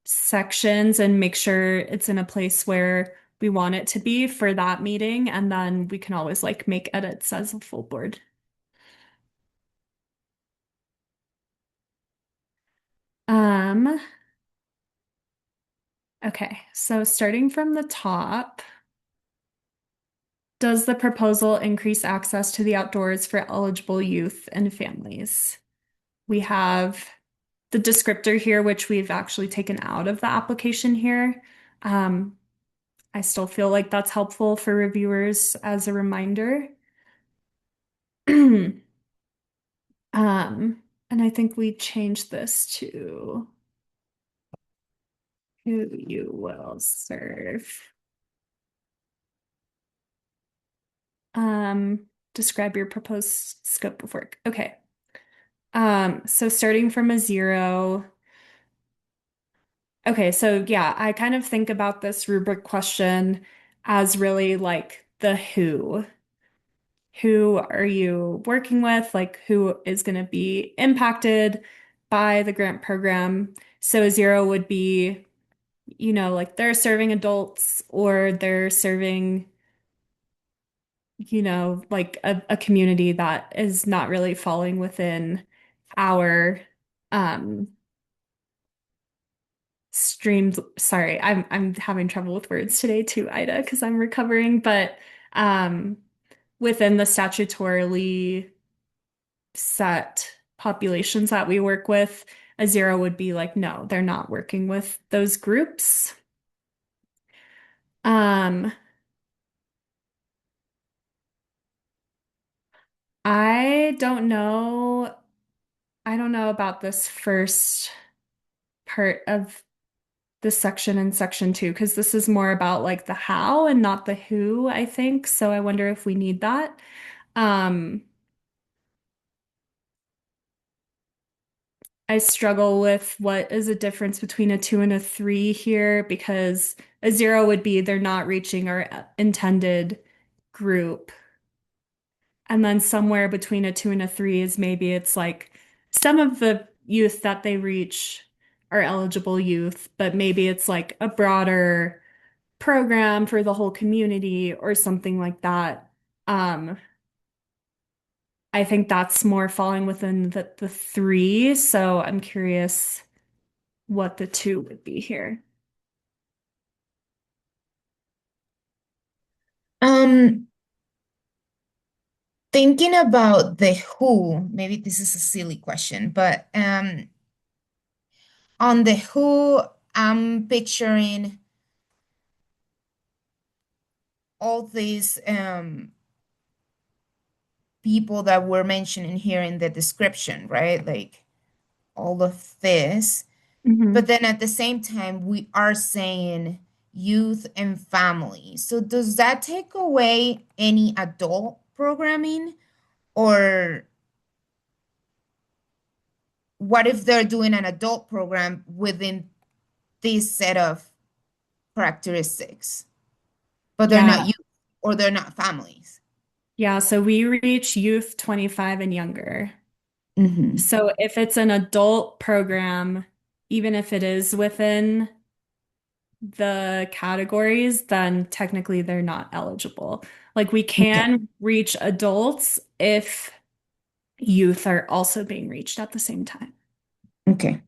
sections and make sure it's in a place where we want it to be for that meeting? And then we can always like make edits as a full board. Um, okay, so starting from the top, does the proposal increase access to the outdoors for eligible youth and families? We have the descriptor here, which we've actually taken out of the application here. Um, I still feel like that's helpful for reviewers as a reminder. And I think we changed this to who you will serve. Describe your proposed scope of work. Okay. So starting from a 0. Okay, so yeah, I kind of think about this rubric question as really like the who. Who are you working with? Like, who is going to be impacted by the grant program? So, a 0 would be, like they're serving adults or they're serving, like a community that is not really falling within our um streams. Sorry, I'm having trouble with words today too, Ida, because I'm recovering, but um within the statutorily set populations that we work with, a 0 would be like, no, they're not working with those groups. Um, I don't know. I don't know about this first part of this section in section 2, because this is more about like the how and not the who, I think. So I wonder if we need that. Um, I struggle with what is the difference between a 2 and a 3 here because a 0 would be they're not reaching our intended group. And then somewhere between a 2 and a 3 is maybe it's like some of the youth that they reach are eligible youth, but maybe it's like a broader program for the whole community or something like that. Um, I think that's more falling within the 3. So I'm curious what the two would be here. Um, Thinking about the who, maybe this is a silly question, but on the who, I'm picturing all these people that were mentioning here in the description, right? Like all of this. But Hmm. then at the same time, we are saying youth and family. So does that take away any adult programming? Or what if they're doing an adult program within this set of characteristics, but they're not Yeah. youth or they're not families? Yeah. So we reach youth 25 and younger. Hmm. So if it's an adult program, even if it is within the categories, then technically they're not eligible. Like we Okay. can reach adults if youth are also being reached at the same time. Okay.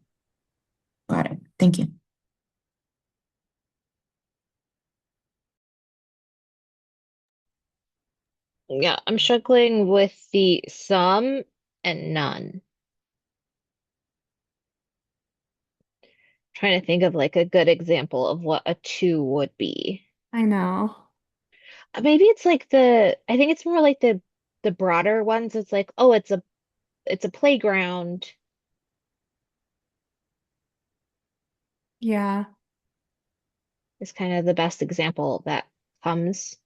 Got it. Thank you. Yeah, I'm struggling with the some and none. Trying to think of like a good example of what a two would be. I know. Maybe it's like I think it's more like the broader ones. It's like, oh, it's a playground. Yeah. Is kind of the best example that comes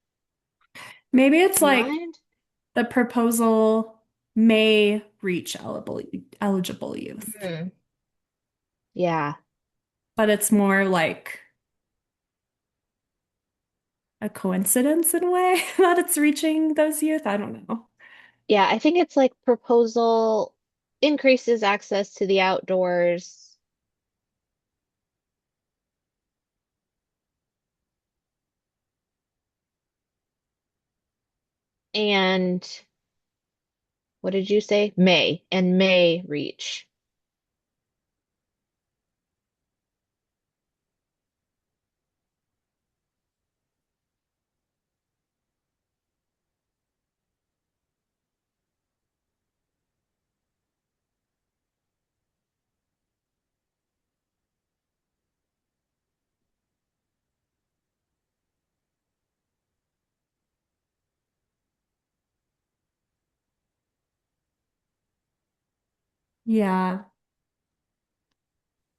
Maybe it's to like mind. the proposal may reach eligible youth, Hmm. Yeah. but it's more like a coincidence in a way that it's reaching those youth. I don't know. Yeah, I think it's like proposal increases access to the outdoors. And what did you say? May reach. Yeah.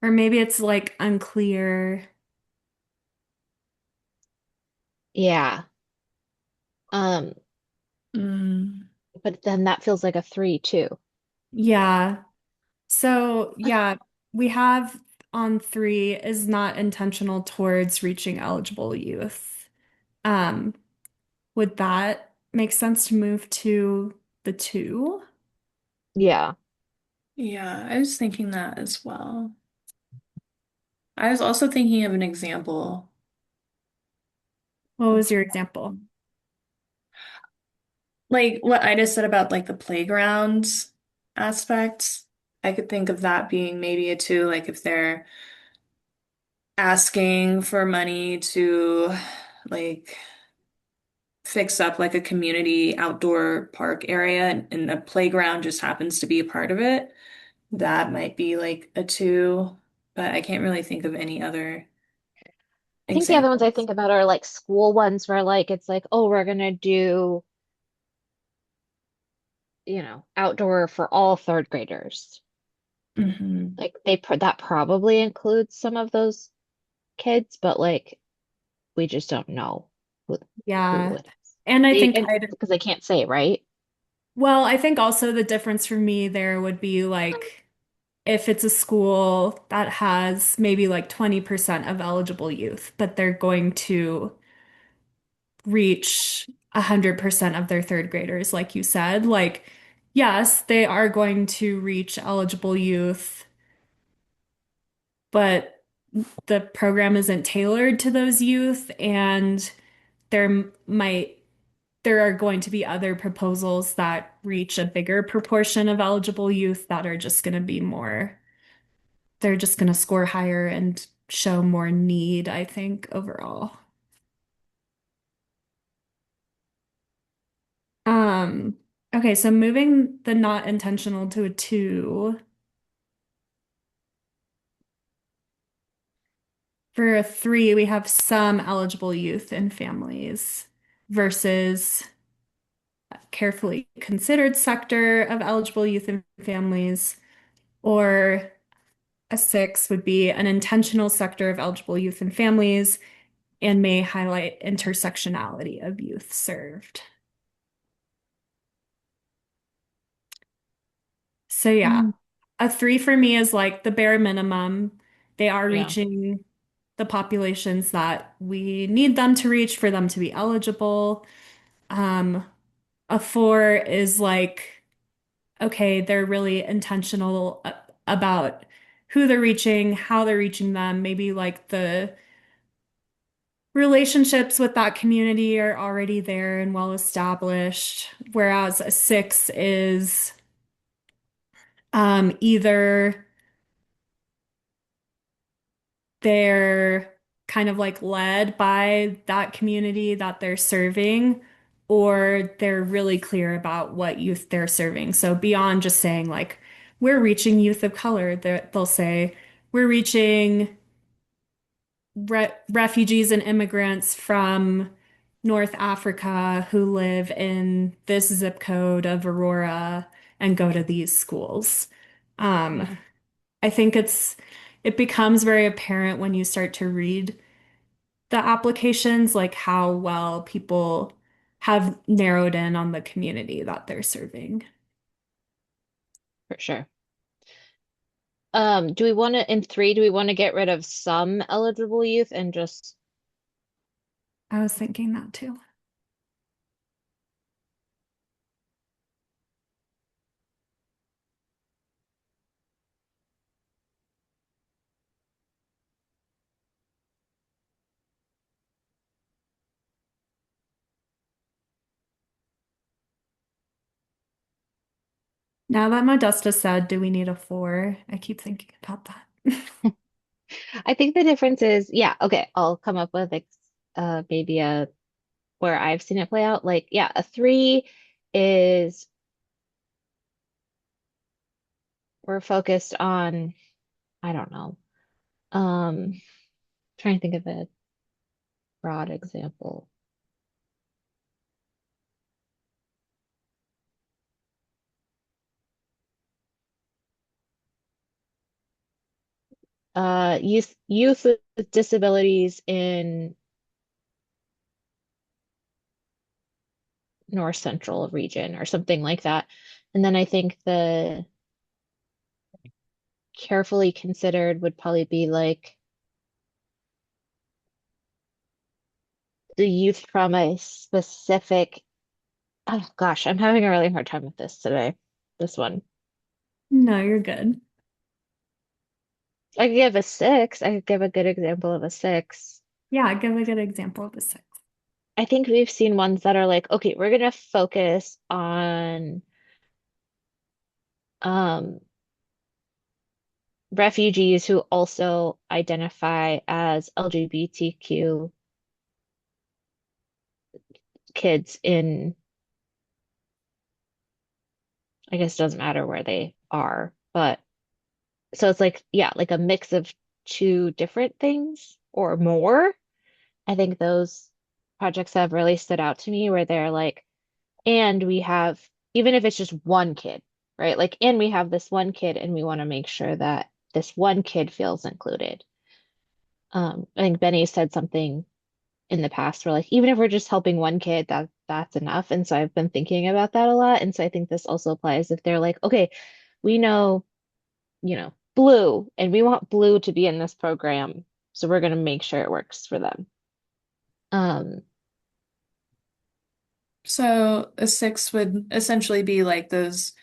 Or maybe it's like unclear. Yeah. Um, Mm. but then that feels like a three too. Yeah. So, yeah, we have on three is not intentional towards reaching eligible youth. Um, would that make sense to move to the two? Yeah. Yeah, I was thinking that as well. I was also thinking of an example. What was your example? Like what I just said about like the playground aspect. I could think of that being maybe a two, like if they're asking for money to like fix up like a community outdoor park area and a playground just happens to be a part of it. That might be like a two, but I can't really think of any other I think the other ones I examples. think about are like school ones where like it's like, oh, we're gonna do, outdoor for all third graders. Hmm. Like that probably includes some of those kids, but like we just don't know who who Yeah. it is. And I think And because they can't say, right? well, I think also the difference for me there would be like if it's a school that has maybe like 20% of eligible youth, but they're going to reach 100% of their third graders, like you said, like, yes, they are going to reach eligible youth, but the program isn't tailored to those youth, and might there are going to be other proposals that reach a bigger proportion of eligible youth that are just going to be more they're just going to score higher and show more need, I think, overall. Um, okay, so moving the not intentional to a two. For a three, we have some eligible youth and families versus carefully considered sector of eligible youth and families, or a six would be an intentional sector of eligible youth and families and may highlight intersectionality of youth served. So yeah, Mm, a three for me is like the bare minimum. They are Yeah, reaching the populations that we need them to reach for them to be eligible. Um, a four is like, okay, they're really intentional about who they're reaching, how they're reaching them. Maybe like the relationships with that community are already there and well established, whereas a six is either they're kind of like led by that community that they're serving, or they're really clear about what youth they're serving. So beyond just saying like, we're reaching youth of color, they'll say, we're reaching refugees and immigrants from North Africa who live in this zip code of Aurora and go to these schools. Um, yeah, I think it becomes very apparent when you start to read the applications, like how well people have narrowed in on the community that they're serving. for sure. Do we want to, in three, do we want to get rid of some eligible youth and just, I was thinking that too. Now that Modesta said, do we need a four? I keep thinking about that. I think the difference is, yeah, okay, I'll come up with maybe a where I've seen it play out. Like, yeah, a three is we're focused on, I don't know, trying to think of a broad example. Youth with disabilities in North Central region or something like that. And then I think the carefully considered would probably be like the youth from a specific, oh gosh, I'm having a really hard time with this today. This one. No, you're good. I could give a six. I could give a good example of a six. Yeah, give a good example of a six. I think we've seen ones that are like, okay, we're gonna focus on um refugees who also identify as LGBTQ kids in, I guess it doesn't matter where they are, but so it's like, yeah, like a mix of two different things or more. I think those projects have really stood out to me where they're like, and we have, even if it's just one kid, right? Like, and we have this one kid and we want to make sure that this one kid feels included. I think Benny said something in the past where like, even if we're just helping one kid, that's enough. And so I've been thinking about that a lot. And so I think this also applies if they're like, okay, we know, Blue, and we want Blue to be in this program. So we're going to make sure it works for them. Um, So a six would essentially be like those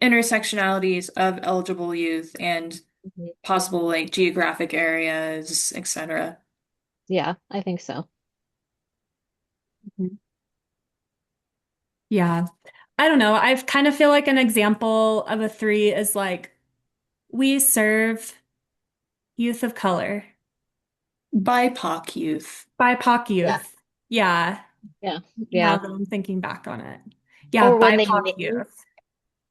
intersectionalities of eligible youth and mhm. possible like geographic areas, etc. Yeah, I think so. Mhm. Yeah. I don't know. I kind of feel like an example of a three is like we serve Youth of color. BIPOC youth. BIPOC Yeah, youth. Yeah, yeah, now yeah. that I'm thinking back on it. Yeah, Or when they BIPOC name, youth.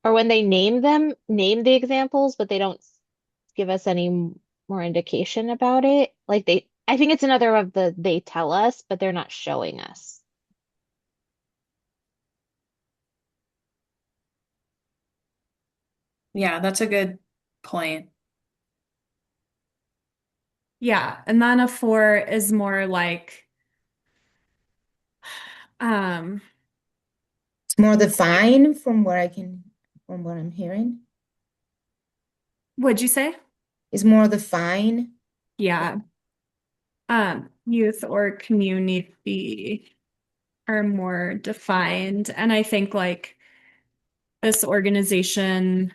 or when they name them, name the examples, but they don't give us any more indication about it. Like I think it's another of the they tell us, but they're not showing us. Yeah, that's a good point. Yeah, and then a four is more like, um, It's more defined from what I'm hearing. what'd you say? It's more defined. Yeah, youth or community are more defined. And I think like this organization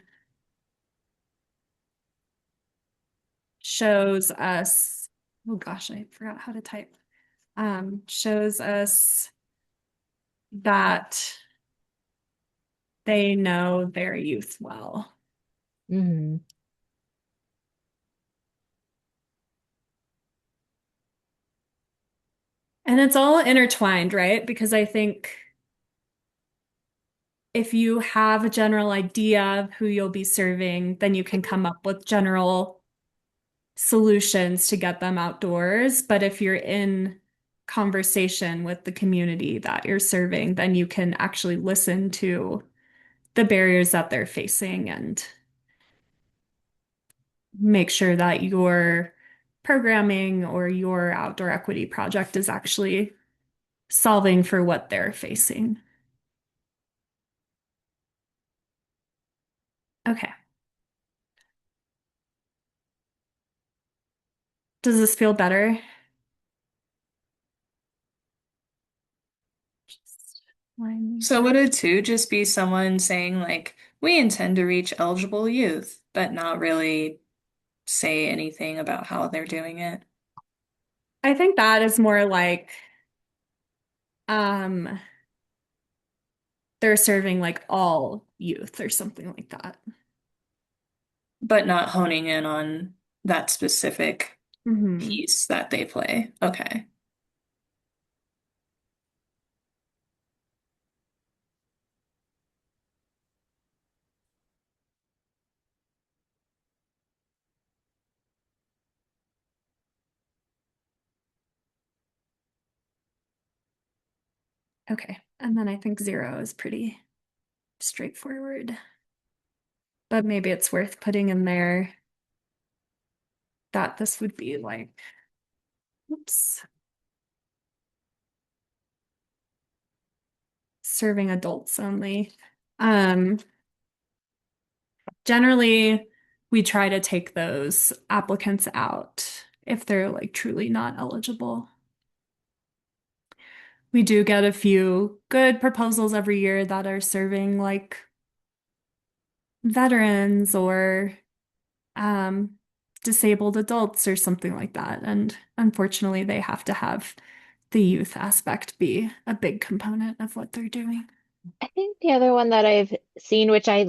shows us, oh gosh, I forgot how to type. Shows us that they know their youth well. Hmm. And it's all intertwined, right? Because I think if you have a general idea of who you'll be serving, then you can come up with general solutions to get them outdoors. But if you're in conversation with the community that you're serving, then you can actually listen to the barriers that they're facing and make sure that your programming or your outdoor equity project is actually solving for what they're facing. Okay. Does this feel better? Just line these So up. would a two just be someone saying like, we intend to reach eligible youth, but not really say anything about how they're doing it? I think that is more like um they're serving like all youth or something like that. But not honing in on that specific Hmm. piece that they play. Okay. Okay. And then I think zero is pretty straightforward. But maybe it's worth putting in there that this would be like, oops, serving adults only. Um, Generally, we try to take those applicants out if they're like truly not eligible. We do get a few good proposals every year that are serving like veterans or um, disabled adults or something like that. And unfortunately, they have to have the youth aspect be a big component of what they're doing. I think the other one that I've seen, which I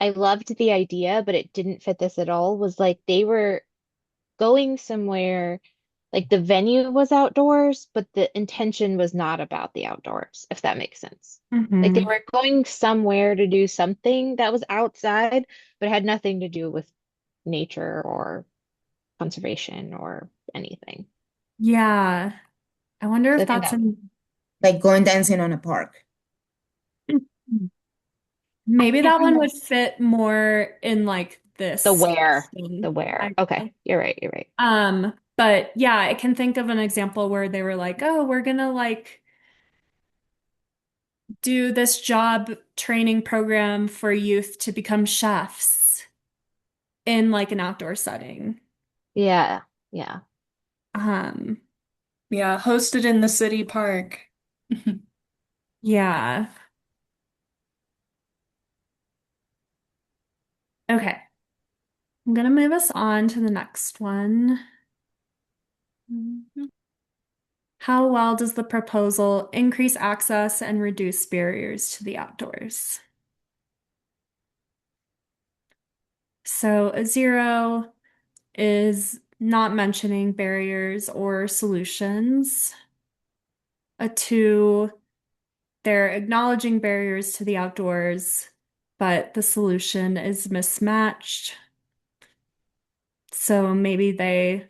loved the idea, but it didn't fit this at all, was like they were going somewhere, like the venue was outdoors, but the intention was not about the outdoors, if that makes sense. Like they Hmm. were going somewhere to do something that was outside, but had nothing to do with nature or conservation or anything. Yeah, I wonder So if I think that's that in. Like going dancing on a park. I Maybe can't that one remember would fit more in like the this where, question the where. Okay, idea. you're right, you're right. But yeah, I can think of an example where they were like, oh, we're gonna like do this job training program for youth to become chefs in like an outdoor setting. Yeah, yeah. Um, Yeah, hosted in the city park. yeah. Okay. I'm gonna move us on to the next one. How well does the proposal increase access and reduce barriers to the outdoors? So a zero is not mentioning barriers or solutions. A 2, they're acknowledging barriers to the outdoors, but the solution is mismatched. So maybe they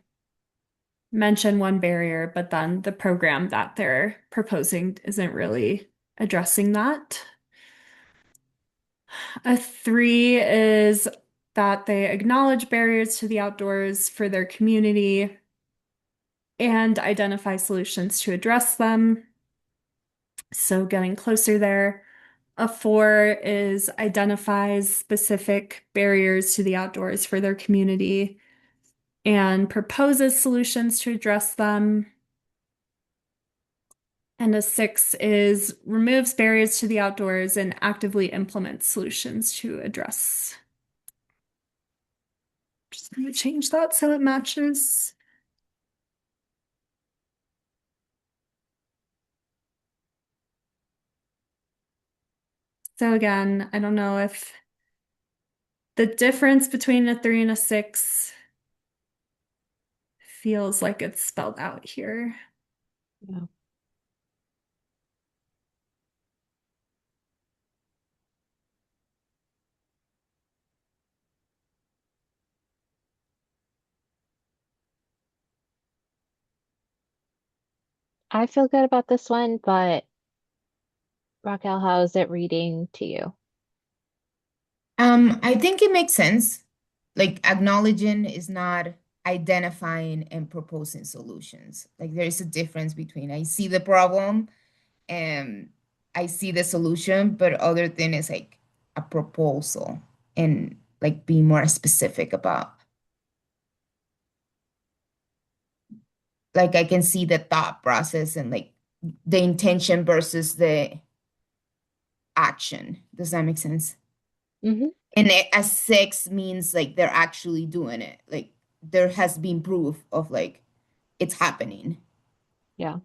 mention one barrier, but then the program that they're proposing isn't really addressing that. A 3 is that they acknowledge barriers to the outdoors for their community and identify solutions to address them. So getting closer there. A 4 is identifies specific barriers to the outdoors for their community and proposes solutions to address them. And a 6 is removes barriers to the outdoors and actively implements solutions to address. Just going to change that so it matches. So again, I don't know if the difference between a 3 and a 6 feels like it's spelled out here. Yeah. I feel good about this one, but Raquel, how is it reading to you? I think it makes sense. Like acknowledging is not identifying and proposing solutions. Like there is a difference between I see the problem and I see the solution, but other thing is like a proposal and like be more specific about like I can see the thought process and like the intention versus the action. Does that make sense? Hmm. And a 6 means like they're actually doing it. Like there has been proof of like it's happening. Yeah.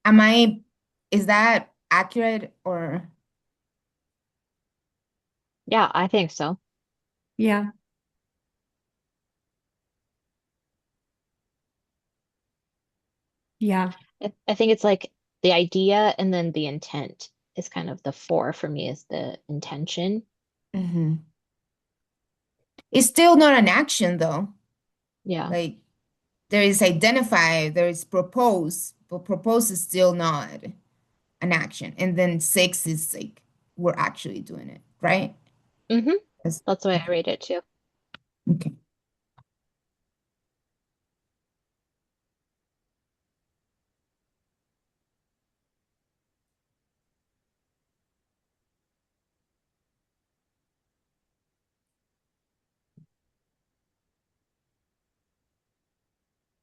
Am I, is that accurate or Yeah, I think so. Yeah, yeah, I think it's like the idea and then the intent is kind of the four for me is the intention. Mhm. It's still not an action though. Yeah. Like there is identify, there is propose, but propose is still not an action. And then 6 is like we're actually doing it, right? Hmm. Yes. That's the way I Okay. read it too. Okay.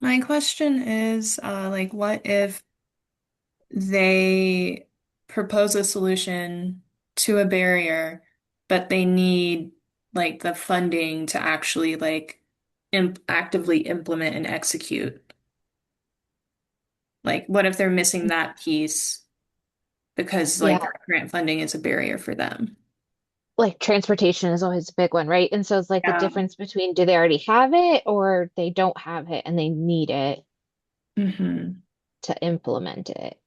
My question is, like, what if they propose a solution to a barrier, but they need like the funding to actually like actively implement and execute? Like, what if they're missing that piece because Yeah. like grant funding is a barrier for them? Like transportation is always a big one, right? And so it's like the Yeah. difference between do they already have it or they don't have it and they need it Hmm. to implement it.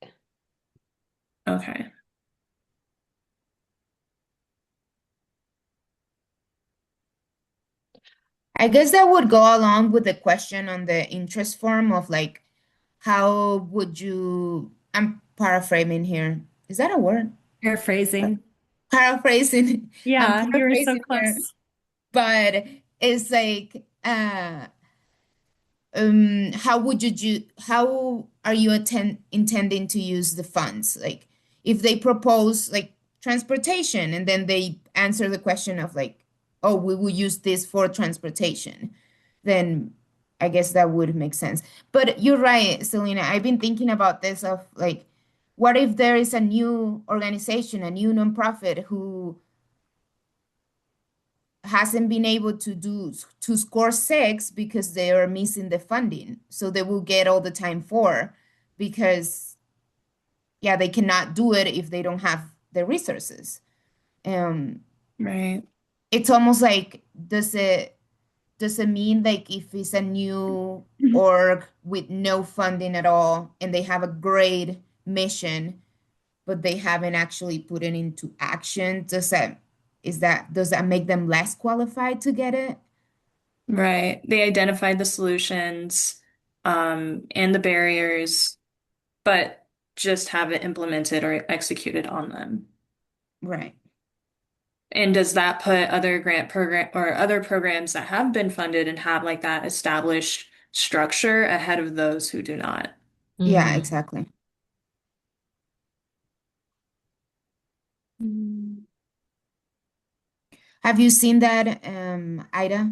Okay. I guess that would go along with the question on the interest form of like, how would you, I'm paraphrasing here. Is that a word? paraphrasing. Paraphrasing. I'm Yeah, you were so paraphrasing here, close. but it's like, how would you do, how are you intending to use the funds? Like, if they propose like transportation and then they answer the question of like, oh, we will use this for transportation, then I guess that would make sense. But you're right, Selena. I've been thinking about this of like, what if there is a new organization, a new nonprofit who hasn't been able to score six because they are missing the funding. So they will get all the time four because yeah, they cannot do it if they don't have the resources. Um, Right. it's almost like does it mean like if it's a new org with no funding at all and they have a great mission, but they haven't actually put it into action, does that make them less qualified to get it? Right. They identified the solutions, and the barriers, but just haven't implemented or executed on them. Right. And does that put other grant program or other programs that have been funded and have like that established structure ahead of those who do not? Yeah, Mm. exactly. Mm. Have you seen that, Ida,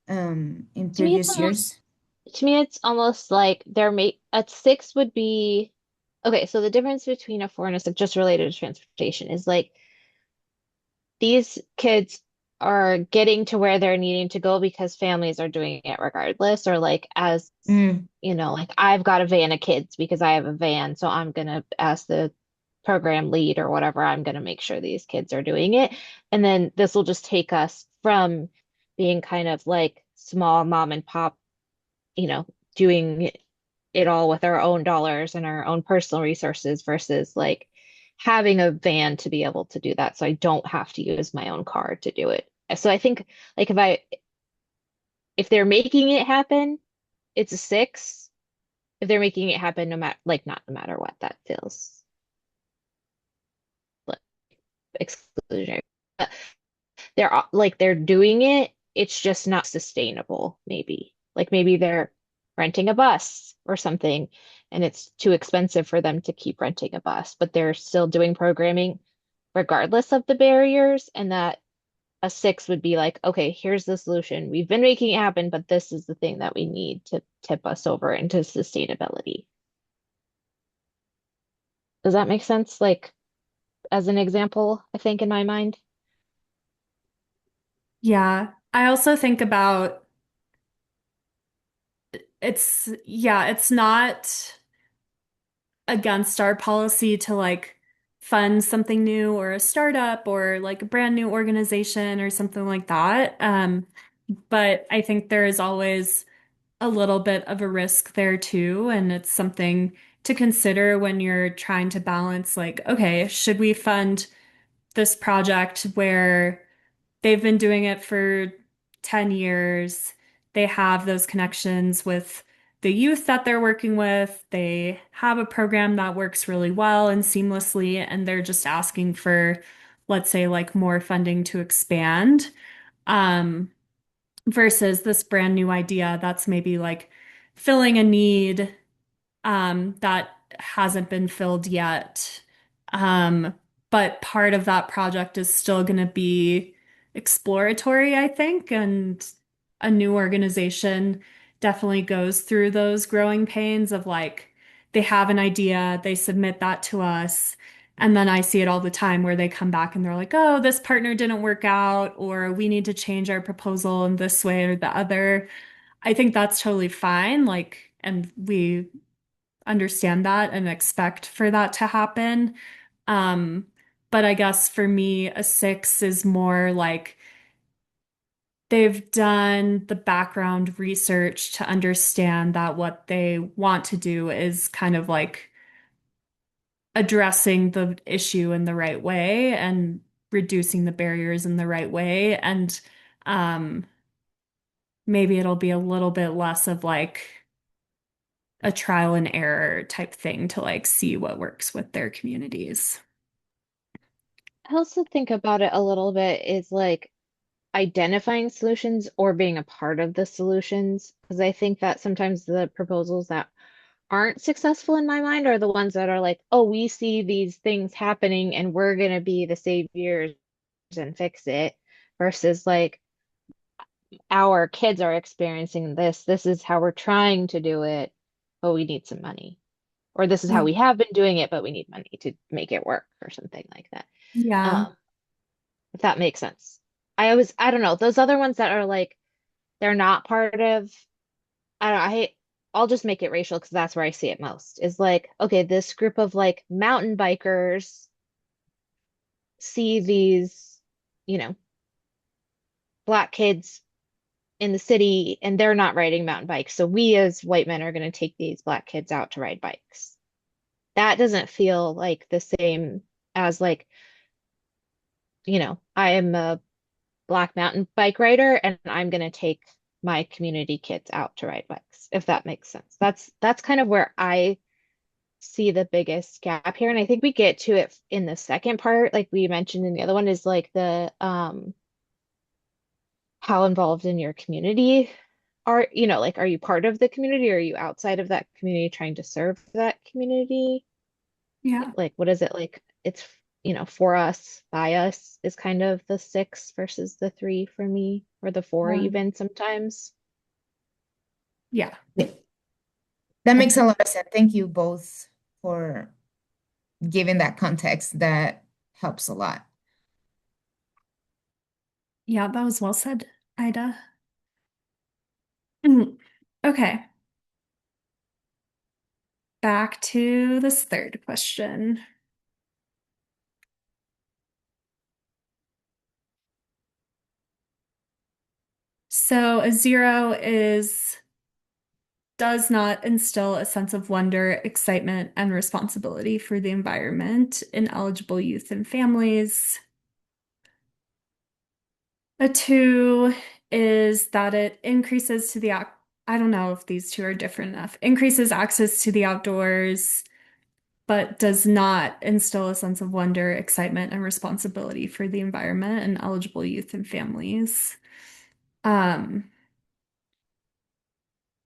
in To me, it's previous almost years? to me, it's almost like they're make a six would be okay. So the difference between a four and a six, just related to transportation, is like these kids are getting to where they're needing to go because families are doing it regardless, or like as Mm, like I've got a van of kids because I have a van, so I'm gonna ask the program lead or whatever, I'm gonna make sure these kids are doing it. And then this will just take us from being kind of like small mom and pop, you know, doing it all with our own dollars and our own personal resources versus like having a van to be able to do that. So I don't have to use my own car to do it. So I think like if they're making it happen, it's a six. If they're making it happen no matter like not no matter what, that feels like exclusionary. But they're doing it, it's just not sustainable, maybe. Like maybe they're renting a bus or something, and it's too expensive for them to keep renting a bus, but they're still doing programming regardless of the barriers, and that a six would be like, okay, here's the solution. We've been making it happen, but this is the thing that we need to tip us over into sustainability. Does that make sense? Like, as an example, I think in my mind. Yeah. I also think about it's not against our policy to like fund something new or a startup or like a brand new organization or something like that. But I think there is always a little bit of a risk there too, and it's something to consider when you're trying to balance like, okay, should we fund this project where they've been doing it for 10 years. They have those connections with the youth that they're working with. They have a program that works really well and seamlessly, and they're just asking for, let's say, like more funding to expand, um, versus this brand new idea that's maybe like filling a need that hasn't been filled yet. Um, but part of that project is still going to be exploratory, I think, and a new organization definitely goes through those growing pains of like they have an idea, they submit that to us, and then I see it all the time where they come back and they're like, "Oh, this partner didn't work out," or "We need to change our proposal in this way or the other." I think that's totally fine. Like, and we understand that and expect for that to happen. Um, but I guess for me, a six is more like they've done the background research to understand that what they want to do is kind of like addressing the issue in the right way and reducing the barriers in the right way. And um, maybe it'll be a little bit less of like a trial and error type thing to like see what works with their communities. I also think about it a little bit is like identifying solutions or being a part of the solutions. Because I think that sometimes the proposals that aren't successful in my mind are the ones that are like, oh, we see these things happening and we're going to be the saviors and fix it, versus like, our kids are experiencing this. This is how we're trying to do it, but we need some money. Or this is how Yeah. we have been doing it, but we need money to make it work or something like that. Yeah. Um, if that makes sense. I don't know, those other ones that are like they're not part of, I don't know, I'll just make it racial because that's where I see it most. Is like, okay, this group of like mountain bikers see these, you know, black kids in the city and they're not riding mountain bikes. So we as white men are going to take these black kids out to ride bikes. That doesn't feel like the same as like, I am a black mountain bike rider and I'm going to take my community kids out to ride bikes, if that makes sense. That's kind of where I see the biggest gap here. And I think we get to it in the second part, like we mentioned in the other one, is like the how involved in your community like are you part of the community or are you outside of that community trying to serve that community? Yeah. Like what is it like? It's for us, by us is kind of the six versus the three for me, or the four Um, even sometimes. yeah. Yeah, that makes a lot of sense. Thank you both for giving that context. That helps a lot. Yeah, that was well said, Ida. Mm. Okay, back to this third question. So a zero is does not instill a sense of wonder, excitement, and responsibility for the environment in eligible youth and families. A two is that it increases to the, I don't know if these two are different enough, increases access to the outdoors, but does not instill a sense of wonder, excitement, and responsibility for the environment in eligible youth and families. Um,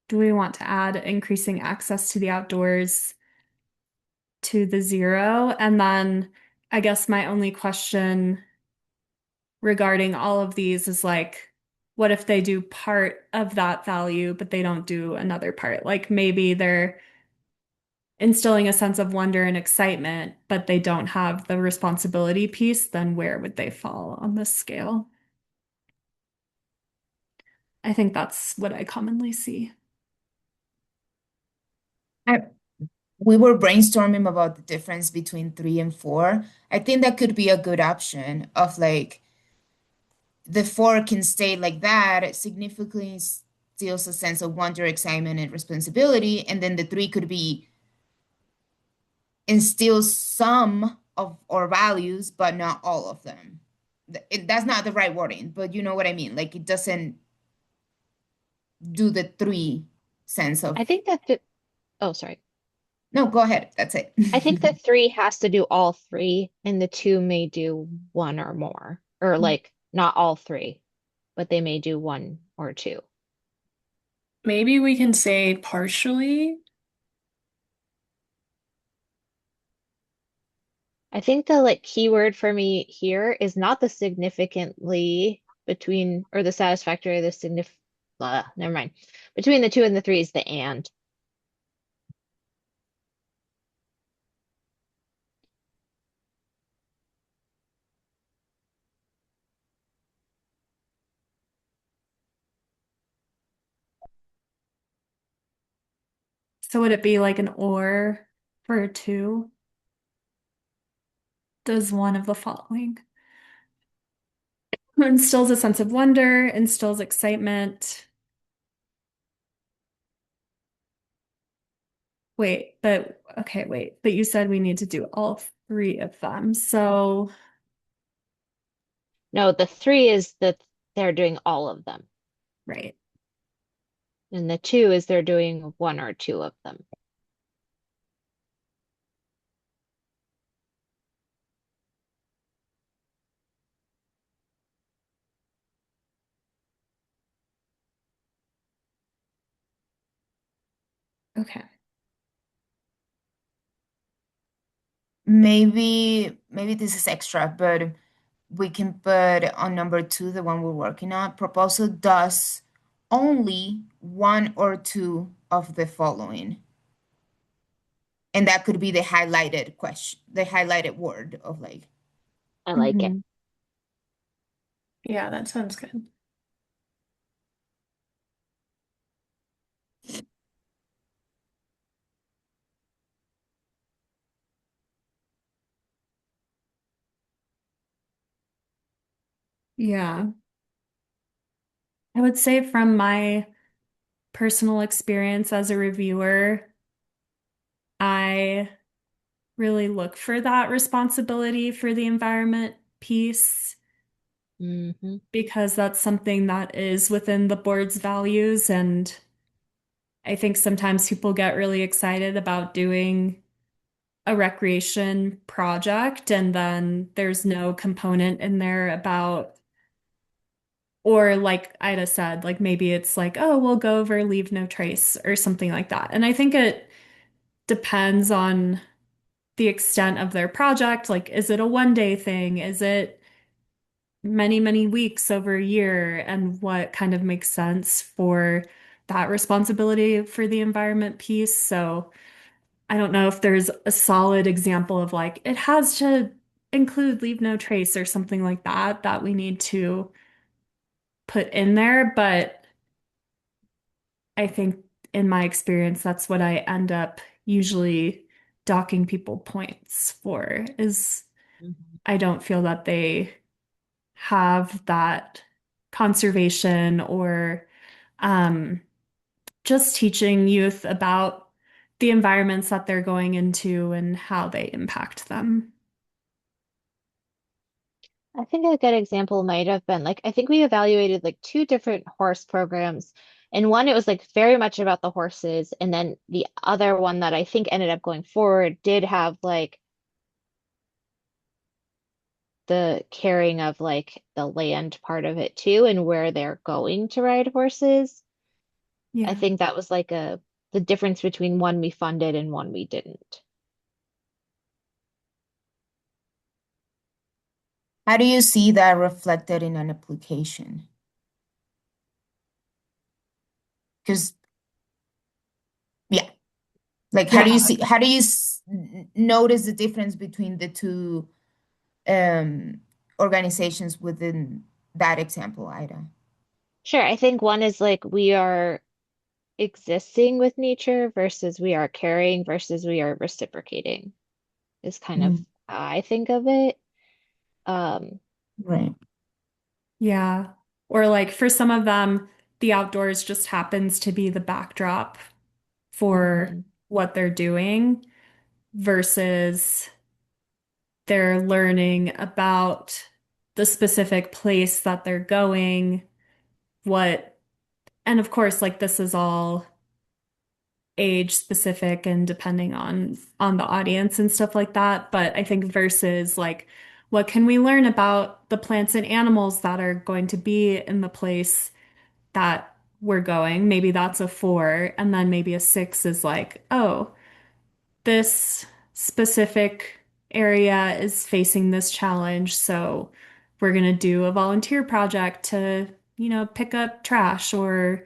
do we want to add increasing access to the outdoors to the zero? And then I guess my only question regarding all of these is like, what if they do part of that value, but they don't do another part? Like maybe they're instilling a sense of wonder and excitement, but they don't have the responsibility piece, then where would they fall on this scale? I think that's what I commonly see. I, we were brainstorming about the difference between three and four. I think that could be a good option of like the four can stay like that, it significantly steals a sense of wonder, excitement, and responsibility. And then the three could be instills some of our values, but not all of them. That's not the right wording, but you know what I mean. Like it doesn't do the three sense of. I think that the, oh, sorry. No, go ahead. That's it. I think the three has to do all three, and the two may do one or more, or like not all three, but they may do one or two. Maybe we can say partially. I think the like keyword for me here is not the significantly between, or the satisfactory, or the significant, never mind. Between the two and the three is the and. So would it be like an or for a two? Does one of the following. Instills a sense of wonder, instills excitement. Wait, but okay, wait. But you said we need to do all three of them. So, No, the three is that they're doing all of them. right. And the two is they're doing one or two of them. Okay. Maybe this is extra, but we can put on number two, the one we're working on. Proposal does only one or two of the following. And that could be the highlighted question, the highlighted word of like, I like it. Mhm. Yeah, that sounds good. Yeah. I would say from my personal experience as a reviewer, I really look for that responsibility for the environment piece Hmm. because that's something that is within the board's values. And I think sometimes people get really excited about doing a recreation project, and then there's no component in there about, or like Ida said, like maybe it's like, oh, we'll go over, leave no trace or something like that. And I think it depends on the extent of their project. Like, is it a 1 day thing? Is it many, many weeks over a year? And what kind of makes sense for that responsibility for the environment piece? So I don't know if there's a solid example of like, it has to include leave no trace or something like that that we need to put in there. But I think in my experience, that's what I end up usually docking people points for is Hmm. I don't feel that they have that conservation or um, just teaching youth about the environments that they're going into and how they impact them. I think a good example might have been like, I think we evaluated like two different horse programs. And one, it was like very much about the horses. And then the other one that I think ended up going forward did have like the caring of like the land part of it too, and where they're going to ride horses. I Yeah. think that was like the difference between one we funded and one we didn't. How do you see that reflected in an application? Because, yeah, like, Yeah. how do you notice the difference between the two um, organizations within that example, Ida? Sure, I think one is like we are existing with nature versus we are caring versus we are reciprocating is kind of Mm, how I think of it. Um, right. Yeah. Or like for some of them, the outdoors just happens to be the backdrop for mhm, what they're doing versus they're learning about the specific place that they're going, what, and of course, like this is all age specific and depending on the audience and stuff like that. But I think versus like, what can we learn about the plants and animals that are going to be in the place that we're going? Maybe that's a 4, and then maybe a 6 is like, oh, this specific area is facing this challenge, so we're gonna do a volunteer project to, pick up trash or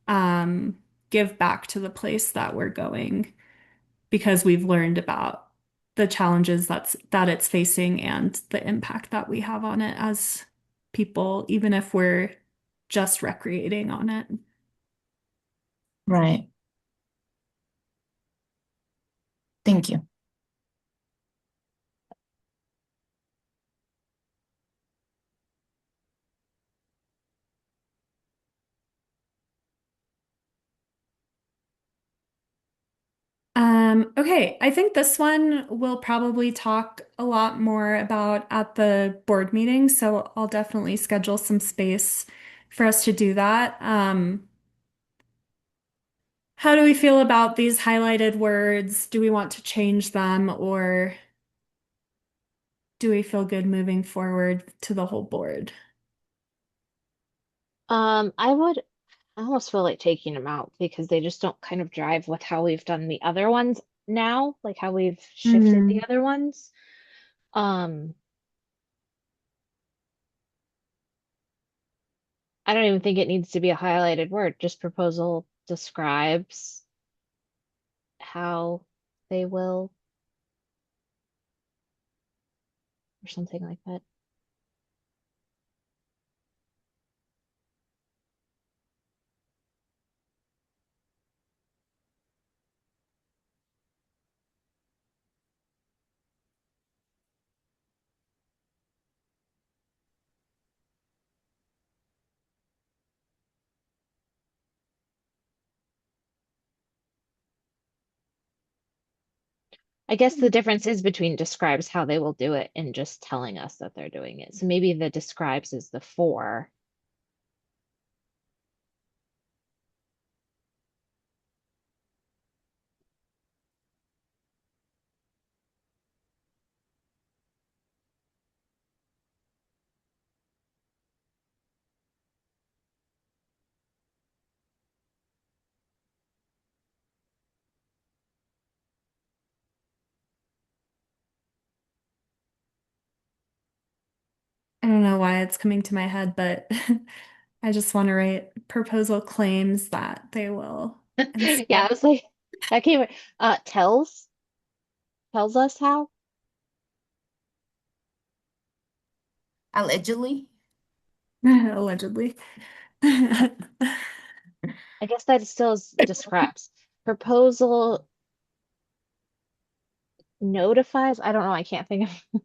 um, give back to the place that we're going because we've learned about the challenges that it's facing and the impact that we have on it as people, even if we're just recreating on it. Right. Thank you. Okay, I think this one we'll probably talk a lot more about at the board meeting, so I'll definitely schedule some space for us to do that. How do we feel about these highlighted words? Do we want to change them or do we feel good moving forward to the whole board? I almost feel like taking them out because they just don't kind of drive with how we've done the other ones now, like how we've shifted the Mm, other ones. Um, I don't even think it needs to be a highlighted word. Just proposal describes how they will, or something like that. I guess the difference is between describes how they will do it and just telling us that they're doing it. So maybe the describes is the four. I don't know why it's coming to my head, but I just want to write proposal claims that they will Yeah, I instead. was like, that came, tells us how. Allegedly. Allegedly. I guess that still describes. Proposal notifies. I don't know. I can't think of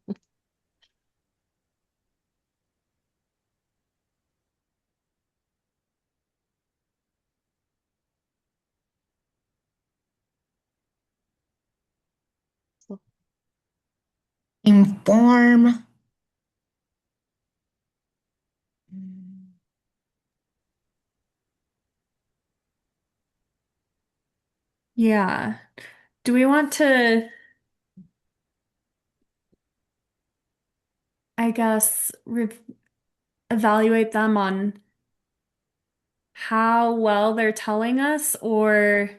Inform. Yeah. Do we want to, I guess, re evaluate them on how well they're telling us, or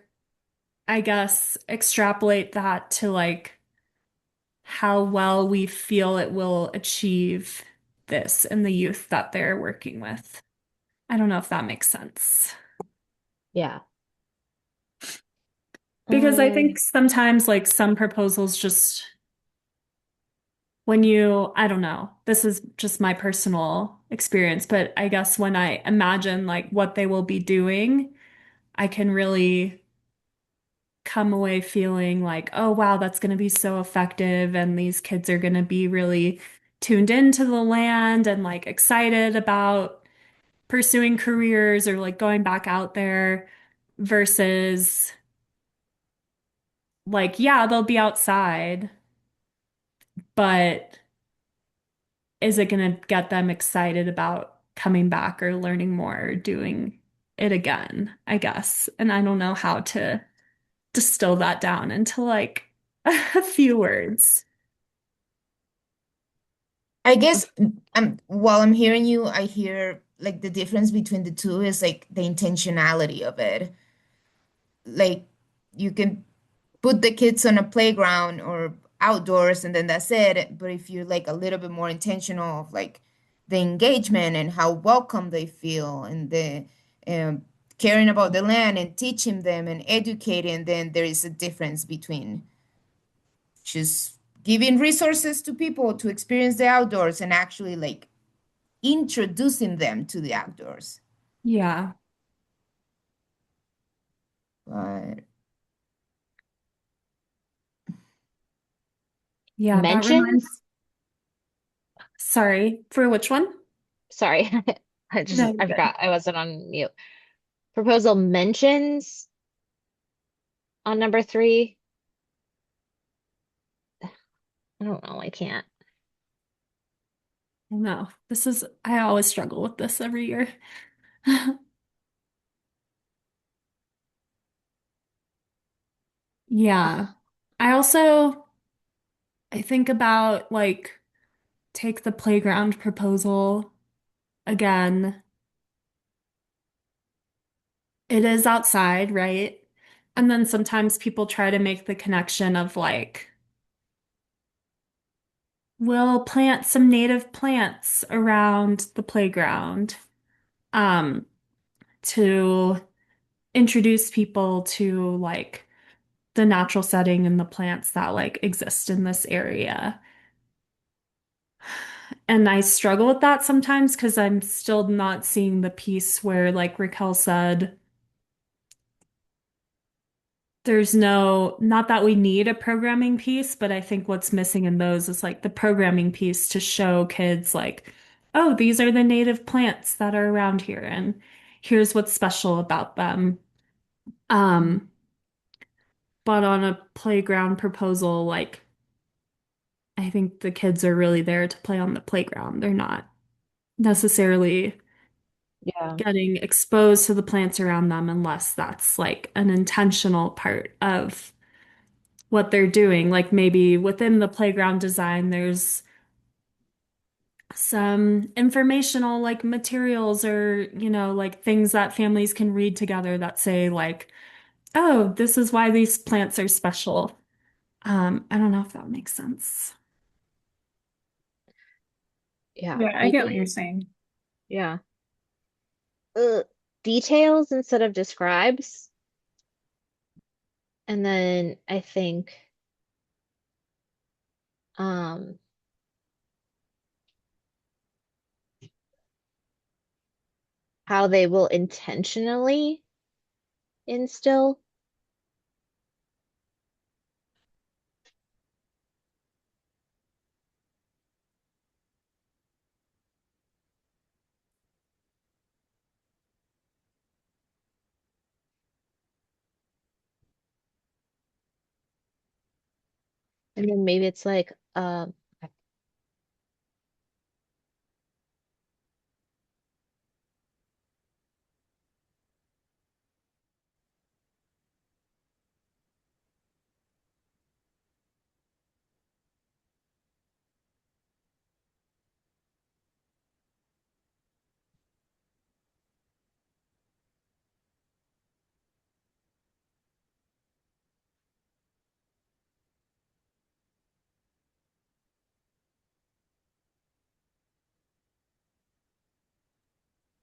I guess extrapolate that to like how well we feel it will achieve this in the youth that they're working with? I don't know if that makes sense. yeah. Because I Um, think sometimes, like, some proposals just, I don't know, this is just my personal experience, but I guess when I imagine like what they will be doing, I can really come away feeling like, oh, wow, that's going to be so effective. And these kids are going to be really tuned into the land and like excited about pursuing careers or like going back out there versus like, yeah, they'll be outside, but is it going to get them excited about coming back or learning more or doing it again, I guess. And I don't know how to distill that down into like a few words. I guess while I'm hearing you, I hear like the difference between the two is like the intentionality of it. Like you can put the kids on a playground or outdoors and then that's it. But if you're like a little bit more intentional of like the engagement and how welcome they feel and the um, caring about the land and teaching them and educating, then there is a difference between just giving resources to people to experience the outdoors and actually like introducing them to the outdoors. Yeah. But Yeah, that mentions. reminds, sorry, for which one? Sorry, No, you're I good. forgot I wasn't on mute. Proposal mentions on number three. I don't know. I can't. No, I always struggle with this every year. Yeah. I also, I think about like, take the playground proposal again. It is outside, right? And then sometimes people try to make the connection of like, we'll plant some native plants around the playground, um, to introduce people to like the natural setting and the plants that like exist in this area. And I struggle with that sometimes because I'm still not seeing the piece where, like Raquel said, not that we need a programming piece, but I think what's missing in those is like the programming piece to show kids like, oh, these are the native plants that are around here, and here's what's special about them. Um, But on a playground proposal, like I think the kids are really there to play on the playground. They're not necessarily Yeah. getting exposed to the plants around them unless that's like an intentional part of what they're doing. Like maybe within the playground design, there's some informational like materials or, like things that families can read together that say like, oh, this is why these plants are special. I don't know if that makes sense. Yeah. Yeah, I get what you're Maybe, saying. yeah. Details instead of describes. And then I think um how they will intentionally instill. And then maybe it's like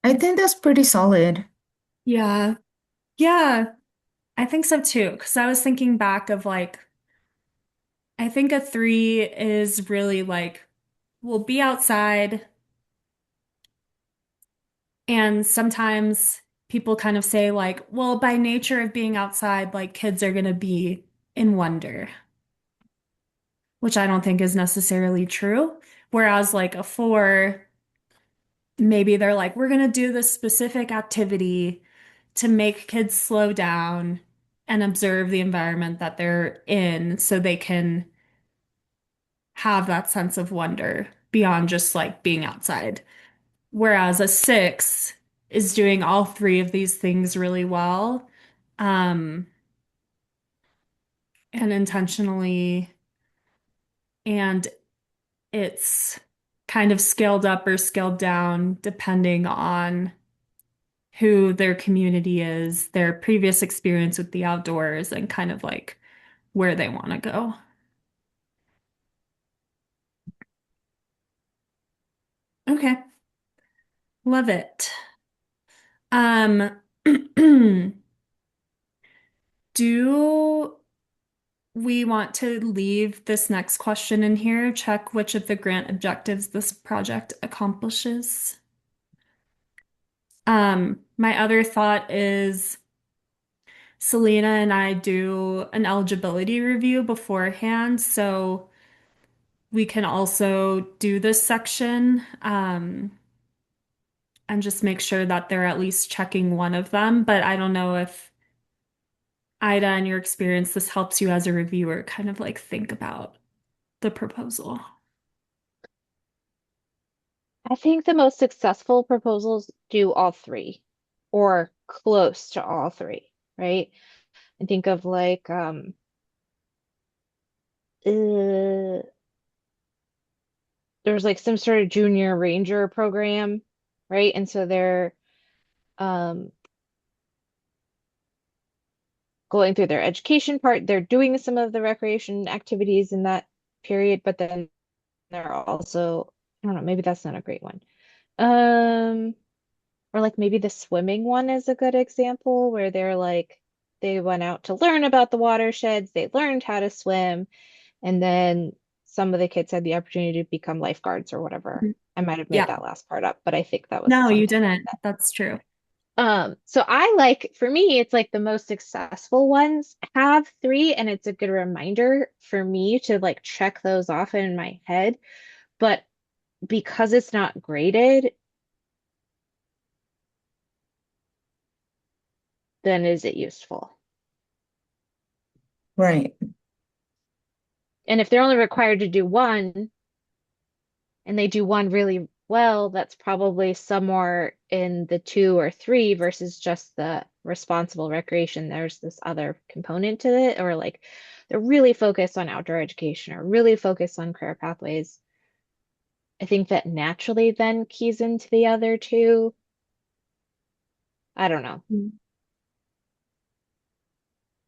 I think that's pretty solid. Yeah. Yeah, I think so too. Because I was thinking back of like, I think a three is really like, we'll be outside. And sometimes people kind of say, like, well, by nature of being outside, like kids are going to be in wonder, which I don't think is necessarily true. Whereas, like, a four, maybe they're like, we're going to do this specific activity to make kids slow down and observe the environment that they're in so they can have that sense of wonder beyond just like being outside. Whereas a six is doing all three of these things really well, um, and intentionally, and it's kind of scaled up or scaled down depending on who their community is, their previous experience with the outdoors, and kind of like where they want to go. Okay, love it. Um, do we want to leave this next question in here, check which of the grant objectives this project accomplishes? My other thought is Selena and I do an eligibility review beforehand, so we can also do this section, and just make sure that they're at least checking one of them. But I don't know if Ida, in your experience, this helps you as a reviewer kind of like think about the proposal. I think the most successful proposals do all three or close to all three, right? I think of like uh, there's like some sort of junior ranger program, right? And so they're um going through their education part, they're doing some of the recreation activities in that period, but then they're also, I don't know, maybe that's not a great one. Um, or like maybe the swimming one is a good example where they're like they went out to learn about the watersheds, they learned how to swim, and then some of the kids had the opportunity to become lifeguards or whatever. Mhm. I might have made Yeah. that last part up, but I think that was No, you something like didn't. that. That's true. So I like, for me, it's like the most successful ones have three, and it's a good reminder for me to like check those off in my head. But because it's not graded, then is it useful? Right. And if they're only required to do one and they do one really well, that's probably somewhere in the two or three versus just the responsible recreation. There's this other component to it, or like they're really focused on outdoor education or really focused on career pathways. I think that naturally then keys into the other two. I don't know. Mm.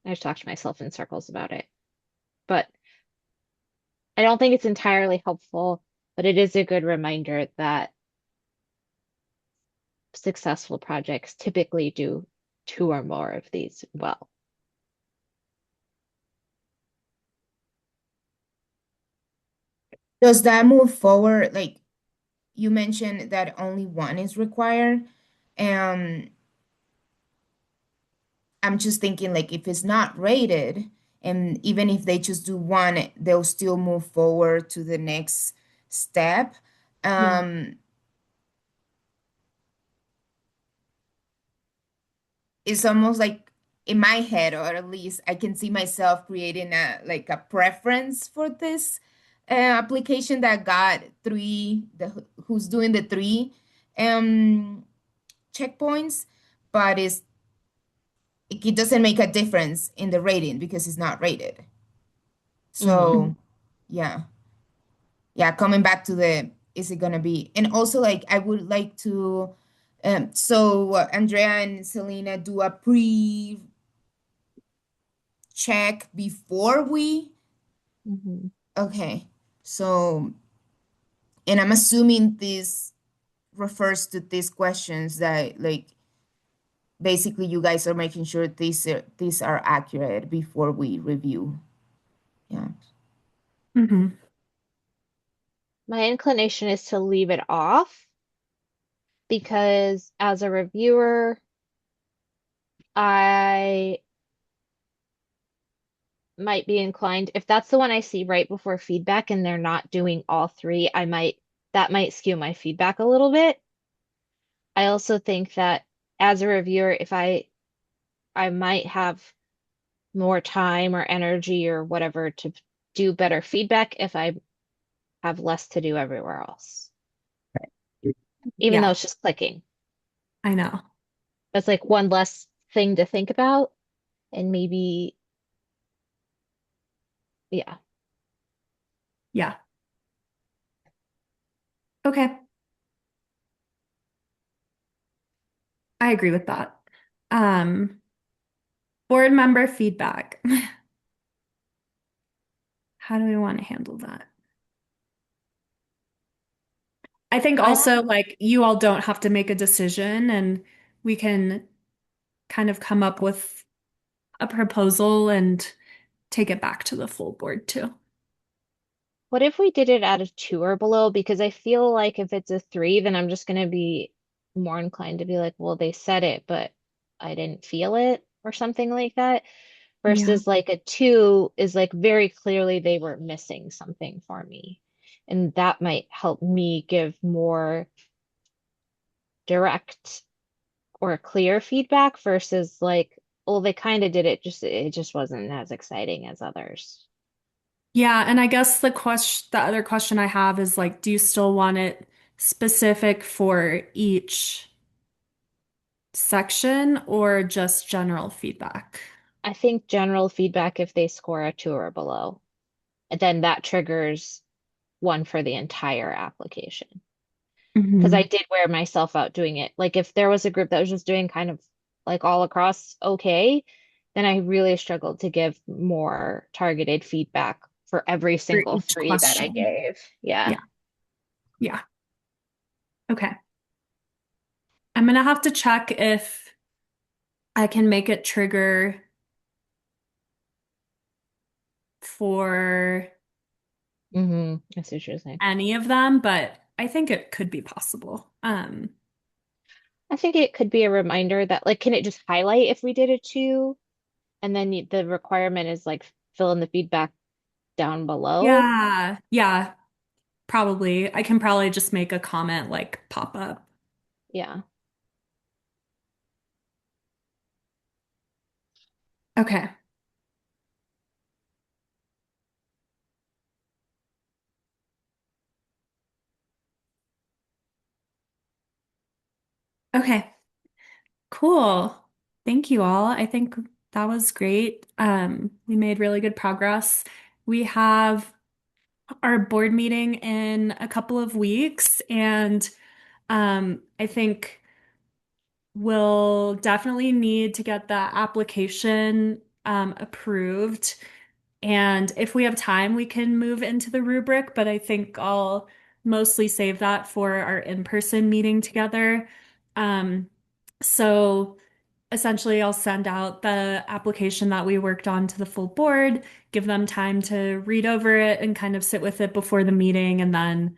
I've talked to myself in circles about it, but I don't think it's entirely helpful, but it is a good reminder that successful projects typically do two or more of these well. Does that move forward? Like you mentioned that only one is required. Um, I'm just thinking like if it's not rated, and even if they just do one, they'll still move forward to the next step. Yeah. Um, it's almost like in my head, or at least I can see myself creating a like a preference for this application that got three, who's doing the three um checkpoints, but it doesn't make a difference in the rating because it's not rated. Hmm. So yeah, yeah, coming back to the is it gonna be, and also like I would like to so Andrea and Selena do a pre check before we, Hmm. okay, so, and I'm assuming this refers to these questions that like basically you guys are making sure these are accurate before we review. Yeah. Hmm. My inclination is to leave it off because as a reviewer, I might be inclined, if that's the one I see right before feedback and they're not doing all three, that might skew my feedback a little bit. I also think that as a reviewer, if I might have more time or energy or whatever to do better feedback if I have less to do everywhere else, even though Yeah, it's just clicking. I know. That's like one less thing to think about. And maybe, yeah. Yeah. Okay. I agree with that. Um, Board member feedback. How do we want to handle that? I think I don't, also like you all don't have to make a decision and we can kind of come up with a proposal and take it back to the full board too. what if we did it at a two or below? Because I feel like if it's a three, then I'm just going to be more inclined to be like, well, they said it, but I didn't feel it or something like that. Yeah. Versus like a two is like very clearly they were missing something for me. And that might help me give more direct or clear feedback versus like, well, they kind of did it, just it just wasn't as exciting as others. Yeah, and I guess the other question I have is like, do you still want it specific for each section or just general feedback? I think general feedback if they score a two or below, and then that triggers one for the entire application. Because I Hmm. did wear myself out doing it. Like if there was a group that was just doing kind of like all across okay, then I really struggled to give more targeted feedback for every For single each three that I question. gave. Yeah. Yeah. Yeah. Okay. I'm gonna have to check if I can make it trigger for I see what you're saying. any of them, but I think it could be possible. I think it could be a reminder that like, can it just highlight if we did a two, and then the requirement is like fill in the feedback down below? Yeah, yeah, probably. I can probably just make a comment like pop up. Yeah. Okay. Okay, cool. Thank you all. I think that was great. We made really good progress. We have our board meeting in a couple of weeks, and I think we'll definitely need to get the application approved. And if we have time, we can move into the rubric, but I think I'll mostly save that for our in-person meeting together. Um, so essentially, I'll send out the application that we worked on to the full board, give them time to read over it and kind of sit with it before the meeting. And then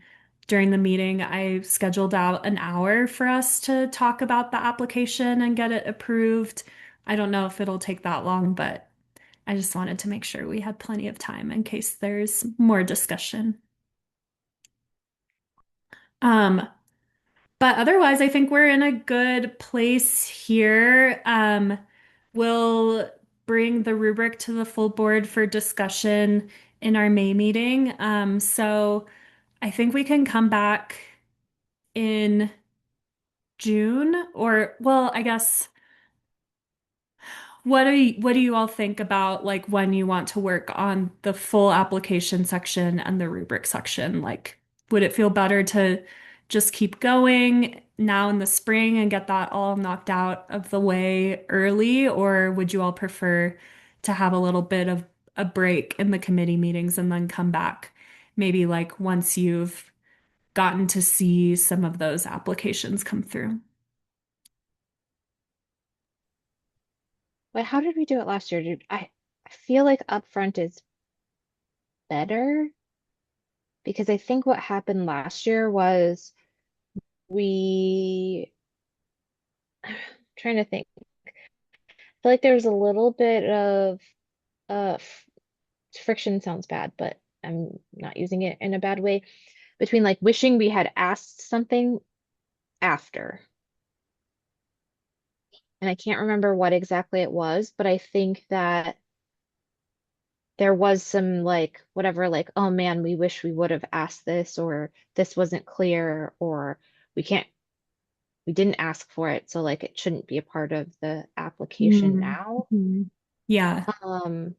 during the meeting, I scheduled out an hour for us to talk about the application and get it approved. I don't know if it'll take that long, but I just wanted to make sure we had plenty of time in case there's more discussion. Um, but otherwise, I think we're in a good place here. We'll bring the rubric to the full board for discussion in our May meeting. So I think we can come back in June or, well, I guess. What do you all think about like when you want to work on the full application section and the rubric section? Like, would it feel better to just keep going now in the spring and get that all knocked out of the way early, or would you all prefer to have a little bit of a break in the committee meetings and then come back maybe like once you've gotten to see some of those applications come through? But how did we do it last year? I feel like upfront is better because I think what happened last year was we trying to think. I feel like there was a little bit of uh f- friction sounds bad, but I'm not using it in a bad way between like wishing we had asked something after. And I can't remember what exactly it was, but I think that there was some like whatever, like, oh man, we wish we would have asked this, or this wasn't clear, or we can't, we didn't ask for it, so like it shouldn't be a part of the application now. Mm-hmm. Yeah. Um,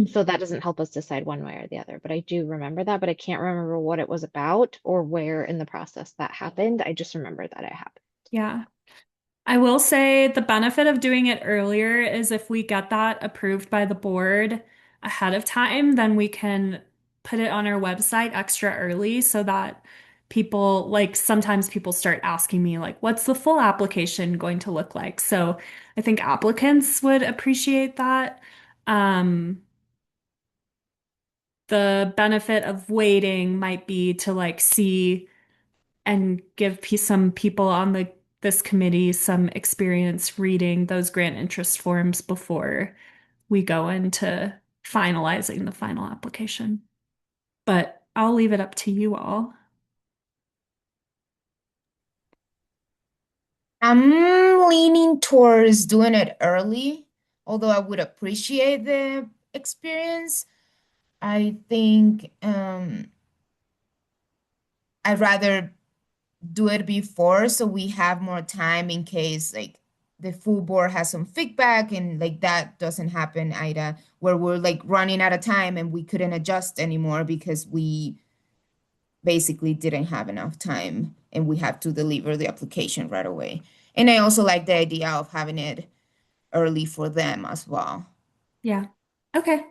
so that doesn't help us decide one way or the other, but I do remember that, but I can't remember what it was about or where in the process that happened. I just remember that it happened. Yeah. I will say the benefit of doing it earlier is if we get that approved by the board ahead of time, then we can put it on our website extra early so that people, like sometimes people start asking me like, what's the full application going to look like? So I think applicants would appreciate that. Um, the benefit of waiting might be to like see and give some people on this committee some experience reading those grant interest forms before we go into finalizing the final application. But I'll leave it up to you all. I'm leaning towards doing it early, although I would appreciate the experience. I think I'd rather do it before so we have more time in case like the full board has some feedback and like that doesn't happen either, where we're like running out of time and we couldn't adjust anymore because we basically didn't have enough time and we have to deliver the application right away. And I also like the idea of having it early for them as well. Yeah. Okay.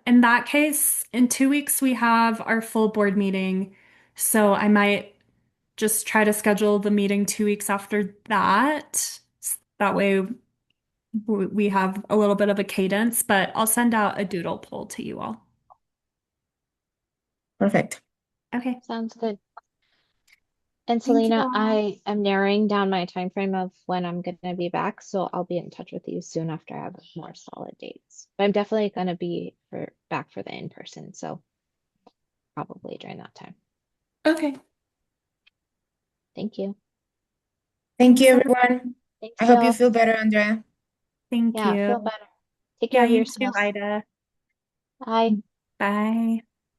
In that case, in 2 weeks we have our full board meeting. So I might just try to schedule the meeting 2 weeks after that. That way we have a little bit of a cadence, but I'll send out a doodle poll to you all. Perfect. Okay. Sounds good. And Thank you Selena, all. I am narrowing down my time frame of when I'm going to be back, so I'll be in touch with you soon after I have more solid dates. But I'm definitely going to be back for the in-person, so probably during that time. Okay. Thank you. Thank Thanks, you, everyone. everyone. Thanks, I hope you y'all. feel better, Andrea. Thank Yeah, feel you. better. Take care Yeah, of you too, yourselves. Ida. Bye. Bye.